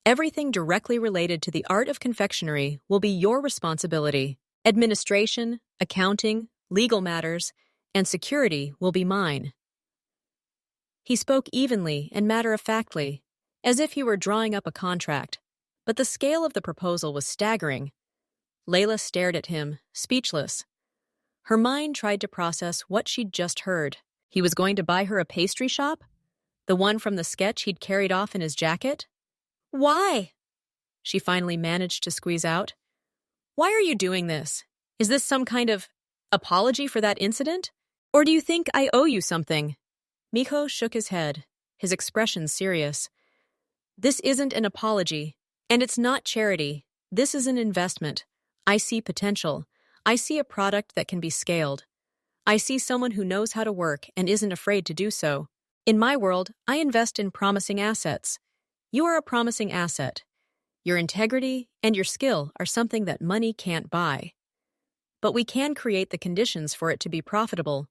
Everything directly related to the art of confectionery will be your responsibility. Administration, accounting, legal matters, and security will be mine." He spoke evenly and matter-of-factly, as if he were drawing up a contract, but the scale of the proposal was staggering. Layla stared at him, speechless. Her mind tried to process what she'd just heard. He was going to buy her a pastry shop? The one from the sketch he'd carried off in his jacket? "Why?" she finally managed to squeeze out. "Why are you doing this? Is this some kind of apology for that incident? Or do you think I owe you something?" Miho shook his head, his expression serious. "This isn't an apology, and it's not charity. This is an investment. I see potential. I see a product that can be scaled. I see someone who knows how to work and isn't afraid to do so. In my world, I invest in promising assets. You are a promising asset. Your integrity and your skill are something that money can't buy. But we can create the conditions for it to be profitable.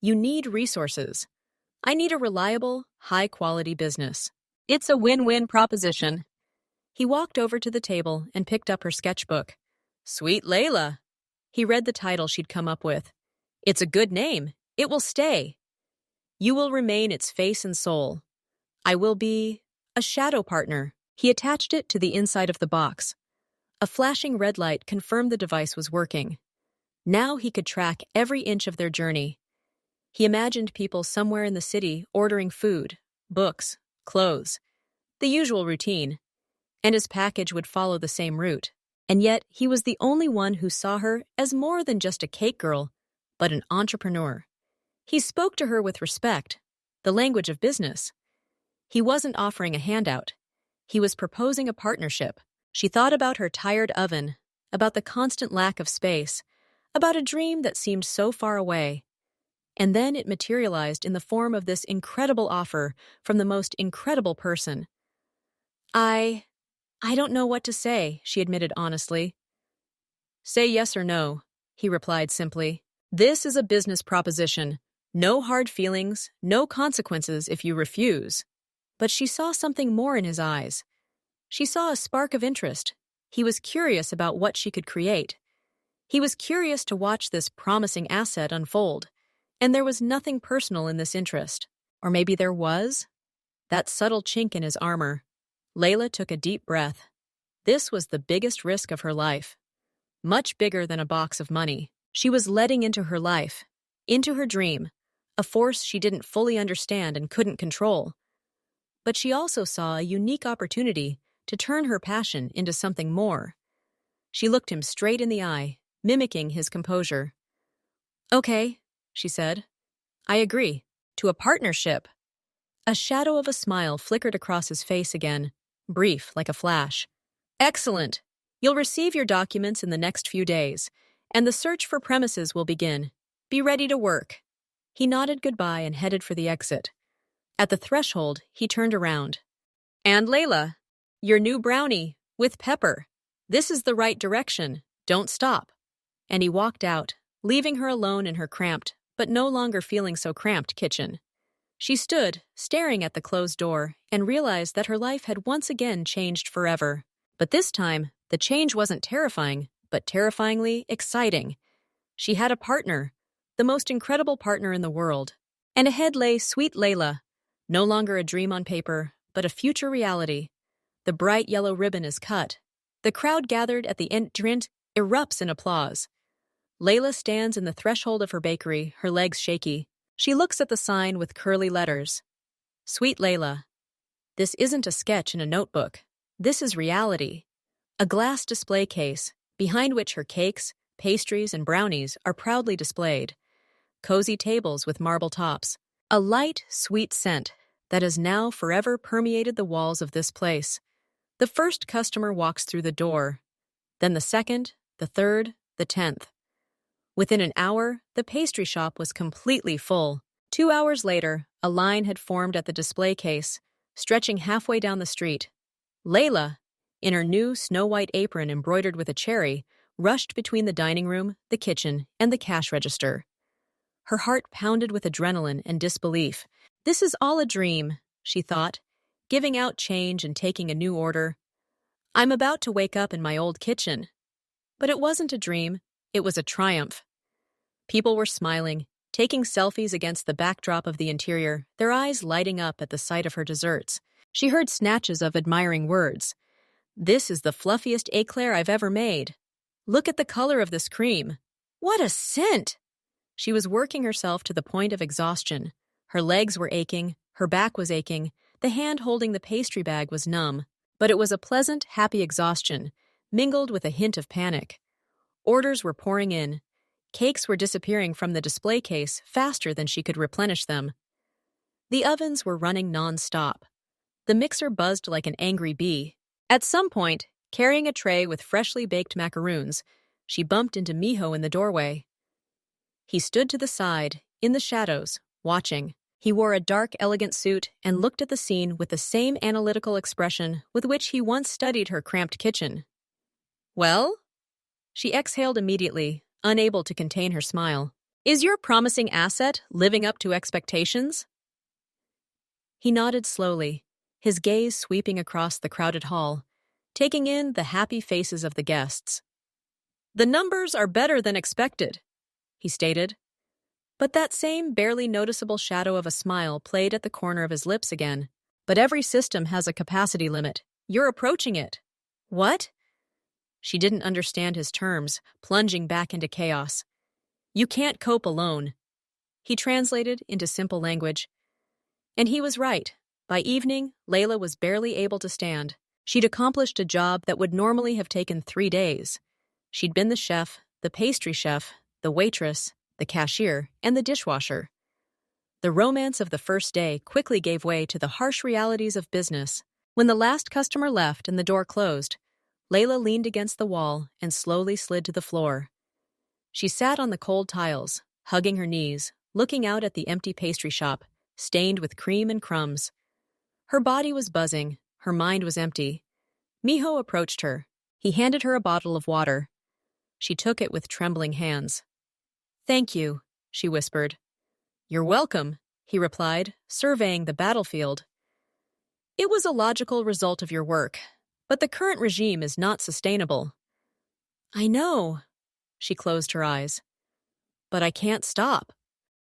You need resources. I need a reliable, high-quality business. It's a win-win proposition." He walked over to the table and picked up her sketchbook. "Sweet Layla." He read the title she'd come up with. "It's a good name. It will stay. You will remain its face and soul. I will be a shadow partner." He attached it to the inside of the box. A flashing red light confirmed the device was working. Now he could track every inch of their journey. He imagined people somewhere in the city ordering food, books, clothes, the usual routine, and his package would follow the same route. And yet, he was the only one who saw her as more than just a cake girl, but an entrepreneur. He spoke to her with respect, the language of business. He wasn't offering a handout. He was proposing a partnership. She thought about her tired oven, about the constant lack of space, about a dream that seemed so far away. And then it materialized in the form of this incredible offer from the most incredible person. I don't know what to say," she admitted honestly. "Say yes or no," he replied simply. "This is a business proposition. No hard feelings, no consequences if you refuse." But she saw something more in his eyes. She saw a spark of interest. He was curious about what she could create. He was curious to watch this promising asset unfold. And there was nothing personal in this interest. Or maybe there was? That subtle chink in his armor. Layla took a deep breath. This was the biggest risk of her life. Much bigger than a box of money. She was letting into her life, into her dream, a force she didn't fully understand and couldn't control. But she also saw a unique opportunity to turn her passion into something more. She looked him straight in the eye, mimicking his composure. "Okay," she said. "I agree. To a partnership." A shadow of a smile flickered across his face again, brief like a flash. "Excellent. You'll receive your documents in the next few days, and the search for premises will begin. Be ready to work." He nodded goodbye and headed for the exit. At the threshold, he turned around. "And Layla, your new brownie, with pepper. This is the right direction. Don't stop." And he walked out, leaving her alone in her cramped, but no longer feeling so cramped, kitchen. She stood, staring at the closed door, and realized that her life had once again changed forever. But this time, the change wasn't terrifying, but terrifyingly exciting. She had a partner, the most incredible partner in the world. And ahead lay sweet Layla, no longer a dream on paper, but a future reality. The bright yellow ribbon is cut. The crowd gathered at the entrance erupts in applause. Layla stands in the threshold of her bakery, her legs shaky. She looks at the sign with curly letters. Sweet Layla. This isn't a sketch in a notebook. This is reality. A glass display case, behind which her cakes, pastries, and brownies are proudly displayed. Cozy tables with marble tops. A light, sweet scent that has now forever permeated the walls of this place. The first customer walks through the door, then the second, the third, the 10th. Within an hour, the pastry shop was completely full. 2 hours later, a line had formed at the display case, stretching halfway down the street. Layla, in her new snow-white apron embroidered with a cherry, rushed between the dining room, the kitchen, and the cash register. Her heart pounded with adrenaline and disbelief. This is all a dream, she thought, giving out change and taking a new order. I'm about to wake up in my old kitchen. But it wasn't a dream, it was a triumph. People were smiling, taking selfies against the backdrop of the interior, their eyes lighting up at the sight of her desserts. She heard snatches of admiring words. This is the fluffiest eclair I've ever made. Look at the color of this cream. What a scent! She was working herself to the point of exhaustion. Her legs were aching, her back was aching, the hand holding the pastry bag was numb. But it was a pleasant, happy exhaustion, mingled with a hint of panic. Orders were pouring in. Cakes were disappearing from the display case faster than she could replenish them. The ovens were running non-stop. The mixer buzzed like an angry bee. At some point, carrying a tray with freshly baked macaroons, she bumped into Miho in the doorway. He stood to the side, in the shadows, watching. He wore a dark, elegant suit and looked at the scene with the same analytical expression with which he once studied her cramped kitchen. Well? She exhaled immediately, unable to contain her smile. Is your promising asset living up to expectations? He nodded slowly, his gaze sweeping across the crowded hall, taking in the happy faces of the guests. The numbers are better than expected, he stated. But that same barely noticeable shadow of a smile played at the corner of his lips again. But every system has a capacity limit. You're approaching it. What? She didn't understand his terms, plunging back into chaos. You can't cope alone. He translated into simple language. And he was right. By evening, Layla was barely able to stand. She'd accomplished a job that would normally have taken 3 days. She'd been the chef, the pastry chef, the waitress, the cashier, and the dishwasher. The romance of the first day quickly gave way to the harsh realities of business. When the last customer left and the door closed, Layla leaned against the wall and slowly slid to the floor. She sat on the cold tiles, hugging her knees, looking out at the empty pastry shop, stained with cream and crumbs. Her body was buzzing, her mind was empty. Miho approached her. He handed her a bottle of water. She took it with trembling hands. Thank you, she whispered. You're welcome, he replied, surveying the battlefield. It was a logical result of your work, but the current regime is not sustainable. I know, she closed her eyes. But I can't stop.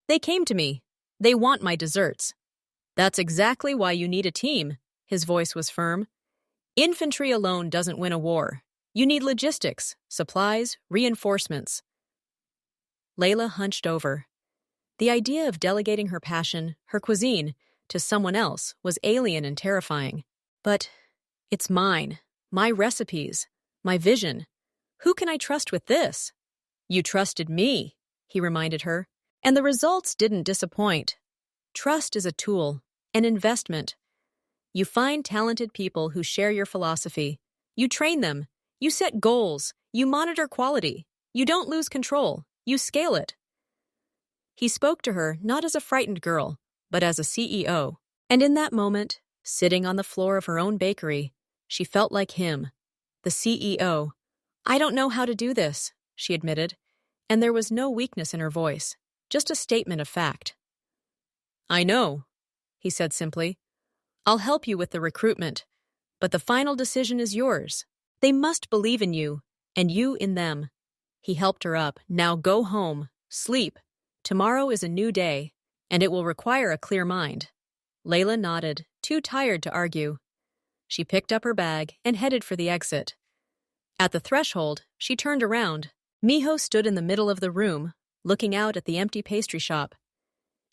They came to me. They want my desserts. That's exactly why you need a team, his voice was firm. Infantry alone doesn't win a war. You need logistics, supplies, reinforcements. Layla hunched over. The idea of delegating her passion, her cuisine, to someone else was alien and terrifying. But it's mine, my recipes, my vision. Who can I trust with this? You trusted me, he reminded her, and the results didn't disappoint. Trust is a tool, an investment. You find talented people who share your philosophy. You train them. You set goals. You monitor quality. You don't lose control. You scale it. He spoke to her not as a frightened girl, but as a CEO. And in that moment, sitting on the floor of her own bakery, she felt like him, the CEO. I don't know how to do this, she admitted, and there was no weakness in her voice, just a statement of fact. I know, he said simply. I'll help you with the recruitment, but the final decision is yours. They must believe in you, and you in them. He helped her up. Now go home, sleep. Tomorrow is a new day, and it will require a clear mind. Layla nodded, too tired to argue. She picked up her bag and headed for the exit. At the threshold, she turned around. Miho stood in the middle of the room, looking out at the empty pastry shop.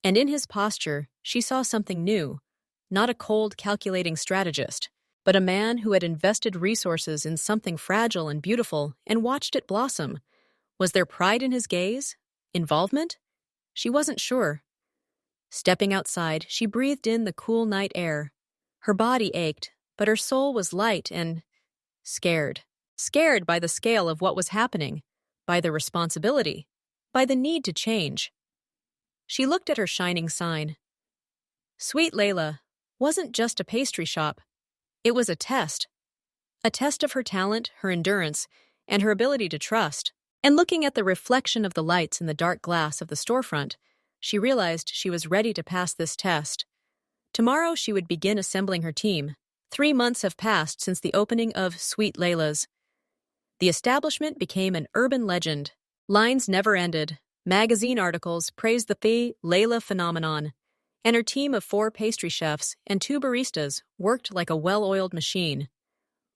And in his posture, she saw something new, not a cold, calculating strategist, but a man who had invested resources in something fragile and beautiful and watched it blossom. Was there pride in his gaze? Involvement? She wasn't sure. Stepping outside, she breathed in the cool night air. Her body ached, but her soul was light and scared. Scared by the scale of what was happening, by the responsibility, by the need to change. She looked at her shining sign. Sweet Layla wasn't just a pastry shop. It was a test. A test of her talent, her endurance, and her ability to trust. And looking at the reflection of the lights in the dark glass of the storefront, she realized she was ready to pass this test. Tomorrow she would begin assembling her team. 3 months have passed since the opening of Sweet Layla's. The establishment became an urban legend. Lines never ended. Magazine articles praised the Layla phenomenon. And her team of 4 pastry chefs and 2 baristas worked like a well-oiled machine.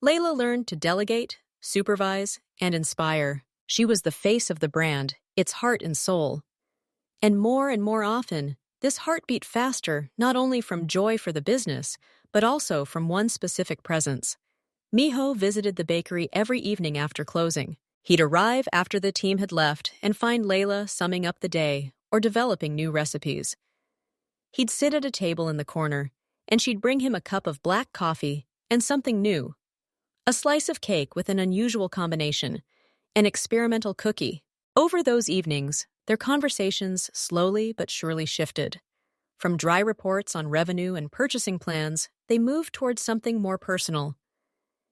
Layla learned to delegate, supervise, and inspire. She was the face of the brand, its heart and soul. And more often, this heart beat faster not only from joy for the business, but also from one specific presence. Miho visited the bakery every evening after closing. He'd arrive after the team had left and find Layla summing up the day or developing new recipes. He'd sit at a table in the corner, and she'd bring him a cup of black coffee and something new. A slice of cake with an unusual combination, an experimental cookie. Over those evenings, their conversations slowly but surely shifted. From dry reports on revenue and purchasing plans, they moved towards something more personal.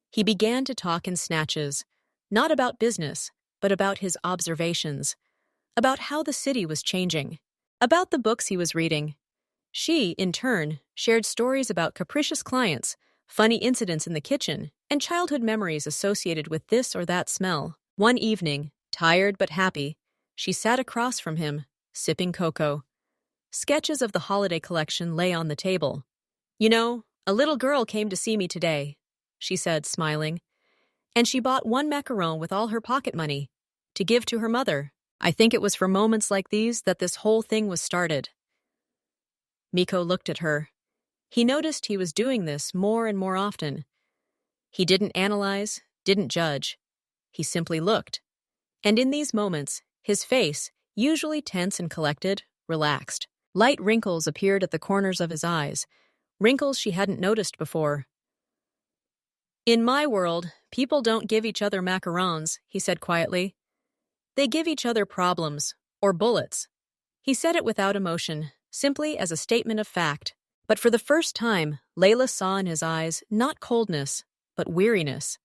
He began to talk in snatches, not about business, but about his observations, about how the city was changing, about the books he was reading. She, in turn, shared stories about capricious clients, funny incidents in the kitchen, and childhood memories associated with this or that smell. One evening, tired but happy, she sat across from him, sipping cocoa. Sketches of the holiday collection lay on the table. "You know, a little girl came to see me today," she said, smiling. "And she bought 1 macaron with all her pocket money, to give to her mother. I think it was for moments like these that this whole thing was started." Miko looked at her. He noticed he was doing this more and more often. He didn't analyze, didn't judge. He simply looked. And in these moments, his face, usually tense and collected, relaxed. Light wrinkles appeared at the corners of his eyes, wrinkles she hadn't noticed before. "In my world, people don't give each other macarons," he said quietly. "They give each other problems, or bullets." He said it without emotion, simply as a statement of fact. But for the first time, Layla saw in his eyes not coldness, but weariness.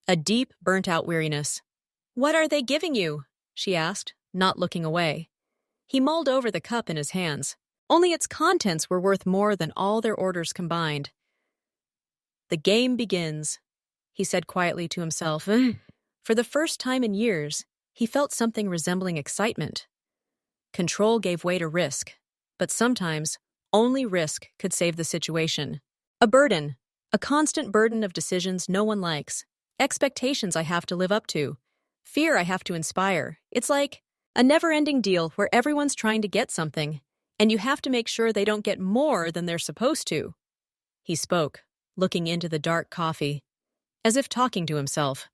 A deep, burnt-out weariness. "What are they giving you?" she asked, not looking away. He mulled over the cup in his hands. Only its contents were worth more than all their orders combined. "The game begins," he said quietly to himself. For the first time in years, he felt something resembling excitement. Control gave way to risk, but sometimes only risk could save the situation. A burden, a constant burden of decisions no one likes, expectations I have to live up to, fear I have to inspire. It's like a never-ending deal where everyone's trying to get something, and you have to make sure they don't get more than they're supposed to. He spoke, looking into the dark coffee, as if talking to himself.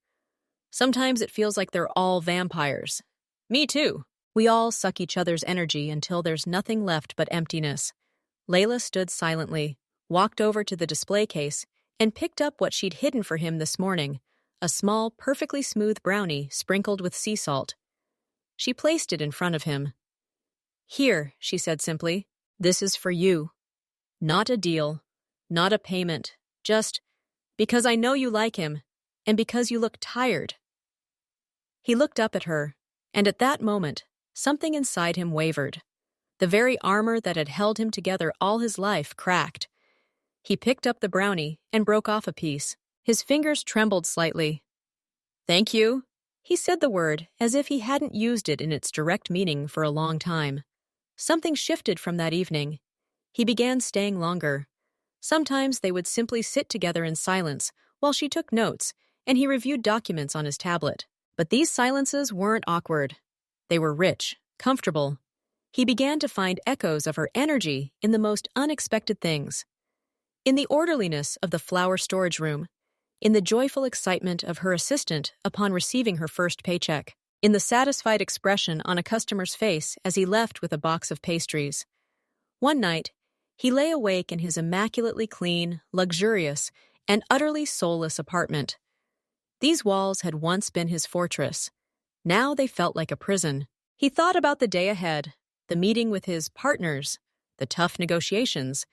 Sometimes it feels like they're all vampires. Me too. We all suck each other's energy until there's nothing left but emptiness. Layla stood silently, walked over to the display case, and picked up what she'd hidden for him this morning, a small, perfectly smooth brownie sprinkled with sea salt. She placed it in front of him. "Here," she said simply, "this is for you. Not a deal, not a payment, just because I know you like him, and because you look tired." He looked up at her, and at that moment, something inside him wavered. The very armor that had held him together all his life cracked. He picked up the brownie and broke off a piece. His fingers trembled slightly. "Thank you." He said the word as if he hadn't used it in its direct meaning for a long time. Something shifted from that evening. He began staying longer. Sometimes they would simply sit together in silence while she took notes and he reviewed documents on his tablet. But these silences weren't awkward. They were rich, comfortable. He began to find echoes of her energy in the most unexpected things. In the orderliness of the flower storage room, in the joyful excitement of her assistant upon receiving her first paycheck, in the satisfied expression on a customer's face as he left with a box of pastries. One night, he lay awake in his immaculately clean, luxurious, and utterly soulless apartment. These walls had once been his fortress. Now they felt like a prison. He thought about the day ahead, the meeting with his partners, the tough negotiations,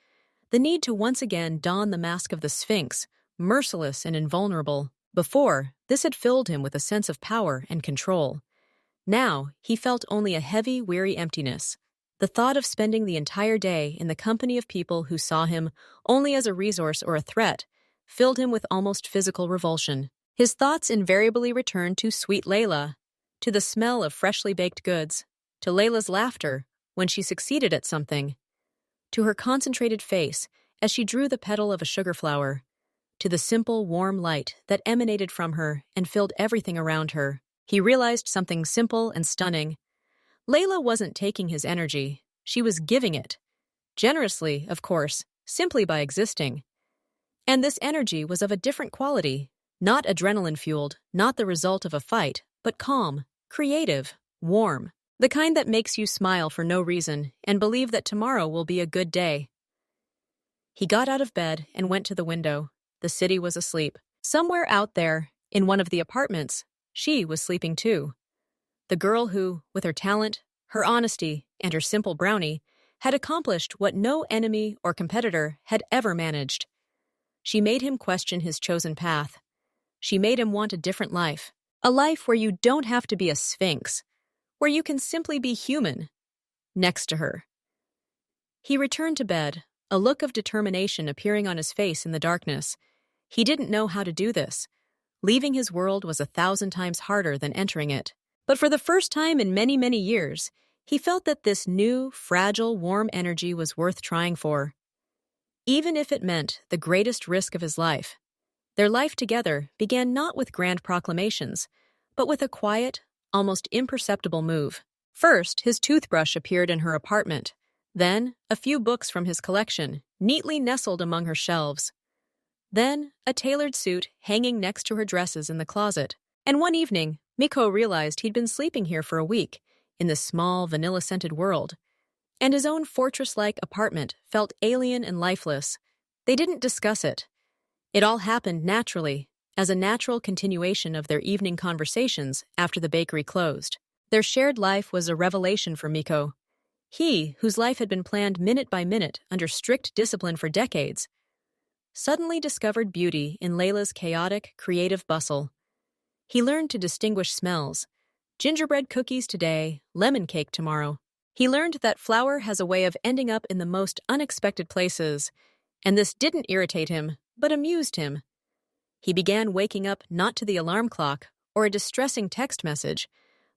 the need to once again don the mask of the Sphinx, merciless and invulnerable. Before, this had filled him with a sense of power and control. Now, he felt only a heavy, weary emptiness. The thought of spending the entire day in the company of people who saw him only as a resource or a threat filled him with almost physical revulsion. His thoughts invariably returned to sweet Layla, to the smell of freshly baked goods, to Layla's laughter when she succeeded at something, to her concentrated face as she drew the petal of a sugar flower, to the simple, warm light that emanated from her and filled everything around her. He realized something simple and stunning. Layla wasn't taking his energy, she was giving it. Generously, of course, simply by existing. And this energy was of a different quality, not adrenaline-fueled, not the result of a fight, but calm, creative, warm. The kind that makes you smile for no reason and believe that tomorrow will be a good day. He got out of bed and went to the window. The city was asleep. Somewhere out there, in one of the apartments, she was sleeping too. The girl who, with her talent, her honesty, and her simple brownie, had accomplished what no enemy or competitor had ever managed. She made him question his chosen path. She made him want a different life. A life where you don't have to be a sphinx, where you can simply be human, next to her. He returned to bed, a look of determination appearing on his face in the darkness. He didn't know how to do this. Leaving his world was 1,000 times harder than entering it. But for the first time in many, many years, he felt that this new, fragile, warm energy was worth trying for. Even if it meant the greatest risk of his life. Their life together began not with grand proclamations, but with a quiet, almost imperceptible move. First, his toothbrush appeared in her apartment. Then, a few books from his collection, neatly nestled among her shelves. Then, a tailored suit hanging next to her dresses in the closet. And one evening, Miko realized he'd been sleeping here for a week, in this small, vanilla-scented world. And his own fortress-like apartment felt alien and lifeless. They didn't discuss it. It all happened naturally, as a natural continuation of their evening conversations after the bakery closed. Their shared life was a revelation for Miko. He, whose life had been planned minute by minute under strict discipline for decades, suddenly discovered beauty in Layla's chaotic, creative bustle. He learned to distinguish smells. Gingerbread cookies today, lemon cake tomorrow. He learned that flour has a way of ending up in the most unexpected places, and this didn't irritate him, but amused him. He began waking up not to the alarm clock or a distressing text message,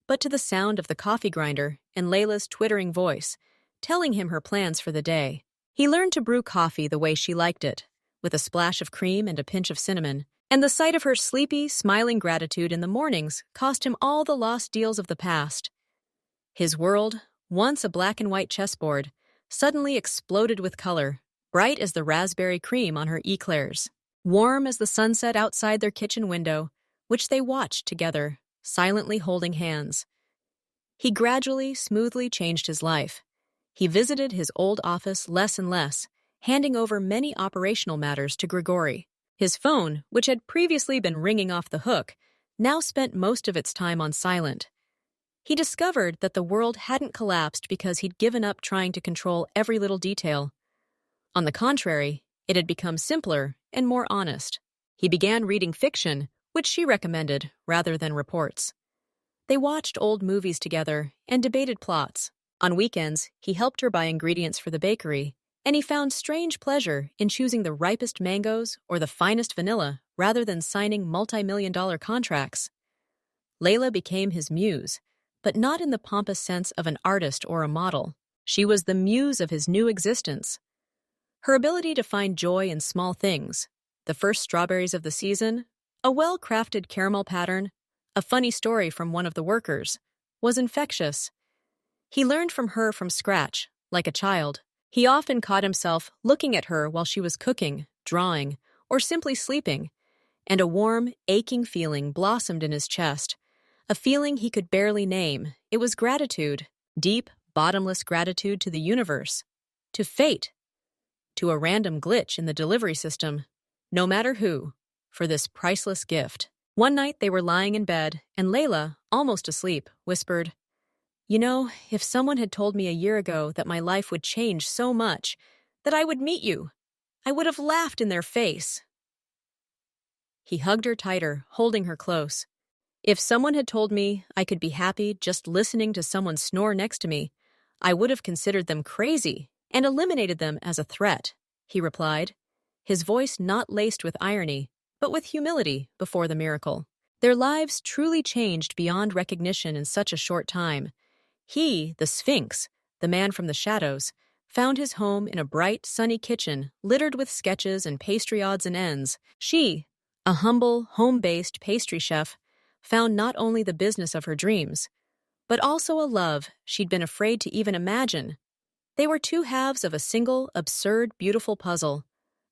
but to the sound of the coffee grinder and Layla's twittering voice, telling him her plans for the day. He learned to brew coffee the way she liked it, with a splash of cream and a pinch of cinnamon, and the sight of her sleepy, smiling gratitude in the mornings cost him all the lost deals of the past. His world, once a black and white chessboard, suddenly exploded with color, bright as the raspberry cream on her eclairs, warm as the sunset outside their kitchen window, which they watched together, silently holding hands. He gradually, smoothly changed his life. He visited his old office less and less, handing over many operational matters to Grigori. His phone, which had previously been ringing off the hook, now spent most of its time on silent. He discovered that the world hadn't collapsed because he'd given up trying to control every little detail. On the contrary, it had become simpler and more honest. He began reading fiction, which she recommended, rather than reports. They watched old movies together and debated plots. On weekends, he helped her buy ingredients for the bakery, and he found strange pleasure in choosing the ripest mangoes or the finest vanilla rather than signing multi-million-dollar contracts. Layla became his muse, but not in the pompous sense of an artist or a model. She was the muse of his new existence. Her ability to find joy in small things, the first strawberries of the season, a well-crafted caramel pattern, a funny story from one of the workers, was infectious. He learned from her from scratch, like a child. He often caught himself looking at her while she was cooking, drawing, or simply sleeping, and a warm, aching feeling blossomed in his chest, a feeling he could barely name. It was gratitude, deep, bottomless gratitude to the universe, to fate, to a random glitch in the delivery system, no matter who, for this priceless gift. One night they were lying in bed, and Layla, almost asleep, whispered, "You know, if someone had told me a year ago that my life would change so much, that I would meet you, I would have laughed in their face." He hugged her tighter, holding her close. "If someone had told me I could be happy just listening to someone snore next to me, I would have considered them crazy and eliminated them as a threat," he replied, his voice not laced with irony, but with humility before the miracle. Their lives truly changed beyond recognition in such a short time. He, the Sphinx, the man from the shadows, found his home in a bright, sunny kitchen littered with sketches and pastry odds and ends. She, a humble, home-based pastry chef, found not only the business of her dreams, but also a love she'd been afraid to even imagine. They were two halves of a single, absurd, beautiful puzzle,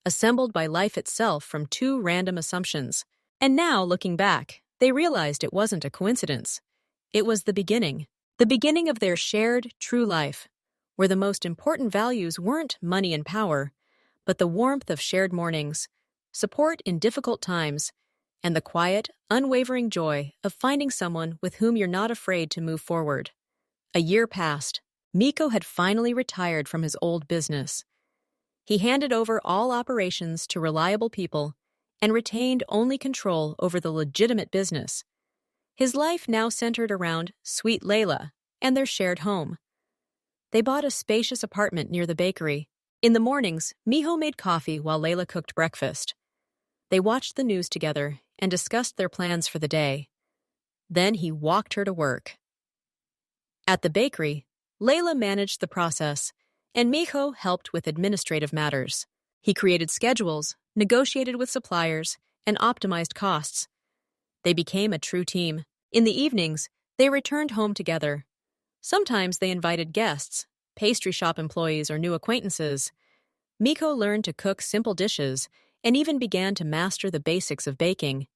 assembled by life itself from two random assumptions. And now, looking back, they realized it wasn't a coincidence. It was the beginning of their shared, true life, where the most important values weren't money and power, but the warmth of shared mornings, support in difficult times, and the quiet, unwavering joy of finding someone with whom you're not afraid to move forward. A year passed. Miko had finally retired from his old business. He handed over all operations to reliable people and retained only control over the legitimate business. His life now centered around sweet Layla and their shared home. They bought a spacious apartment near the bakery. In the mornings, Miho made coffee while Layla cooked breakfast. They watched the news together and discussed their plans for the day. Then he walked her to work. At the bakery, Layla managed the process, and Miho helped with administrative matters. He created schedules, negotiated with suppliers, and optimized costs. They became a true team. In the evenings, they returned home together. Sometimes they invited guests, pastry shop employees, or new acquaintances. Miko learned to cook simple dishes and even began to master the basics of baking.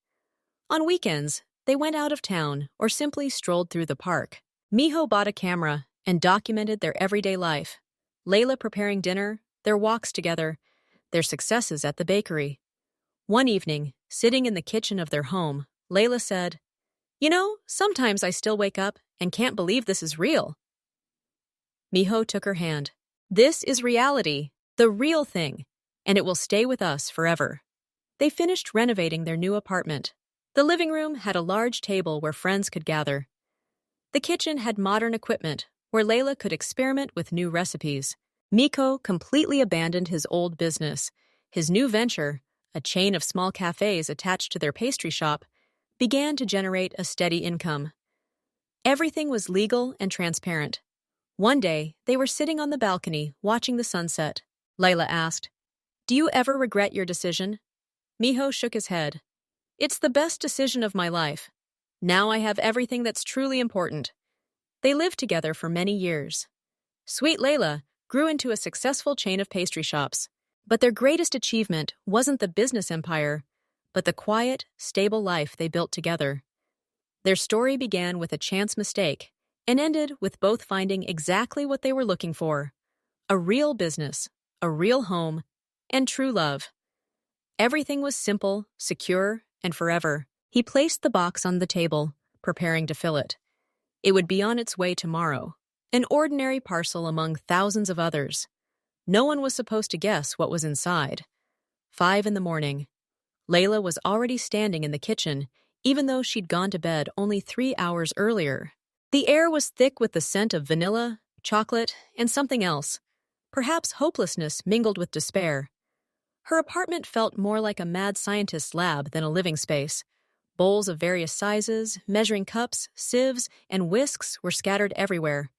On weekends, they went out of town or simply strolled through the park. Miho bought a camera and documented their everyday life. Layla preparing dinner, their walks together, their successes at the bakery. One evening, sitting in the kitchen of their home, Layla said, "You know, sometimes I still wake up and can't believe this is real." Miho took her hand. "This is reality, the real thing, and it will stay with us forever." They finished renovating their new apartment. The living room had a large table where friends could gather. The kitchen had modern equipment where Layla could experiment with new recipes. Miko completely abandoned his old business. His new venture, a chain of small cafes attached to their pastry shop, began to generate a steady income. Everything was legal and transparent. One day, they were sitting on the balcony watching the sunset. Layla asked, "Do you ever regret your decision?" Miho shook his head. "It's the best decision of my life. Now I have everything that's truly important." They lived together for many years. Sweet Layla grew into a successful chain of pastry shops. But their greatest achievement wasn't the business empire, but the quiet, stable life they built together. Their story began with a chance mistake and ended with both finding exactly what they were looking for: a real business, a real home, and true love. Everything was simple, secure, and forever. He placed the box on the table, preparing to fill it. It would be on its way tomorrow, an ordinary parcel among thousands of others. No one was supposed to guess what was inside. 5 a.m. Layla was already standing in the kitchen, even though she'd gone to bed only 3 hours earlier. The air was thick with the scent of vanilla, chocolate, and something else, perhaps hopelessness mingled with despair. Her apartment felt more like a mad scientist's lab than a living space. Bowls of various sizes, measuring cups, sieves, and whisks were scattered everywhere.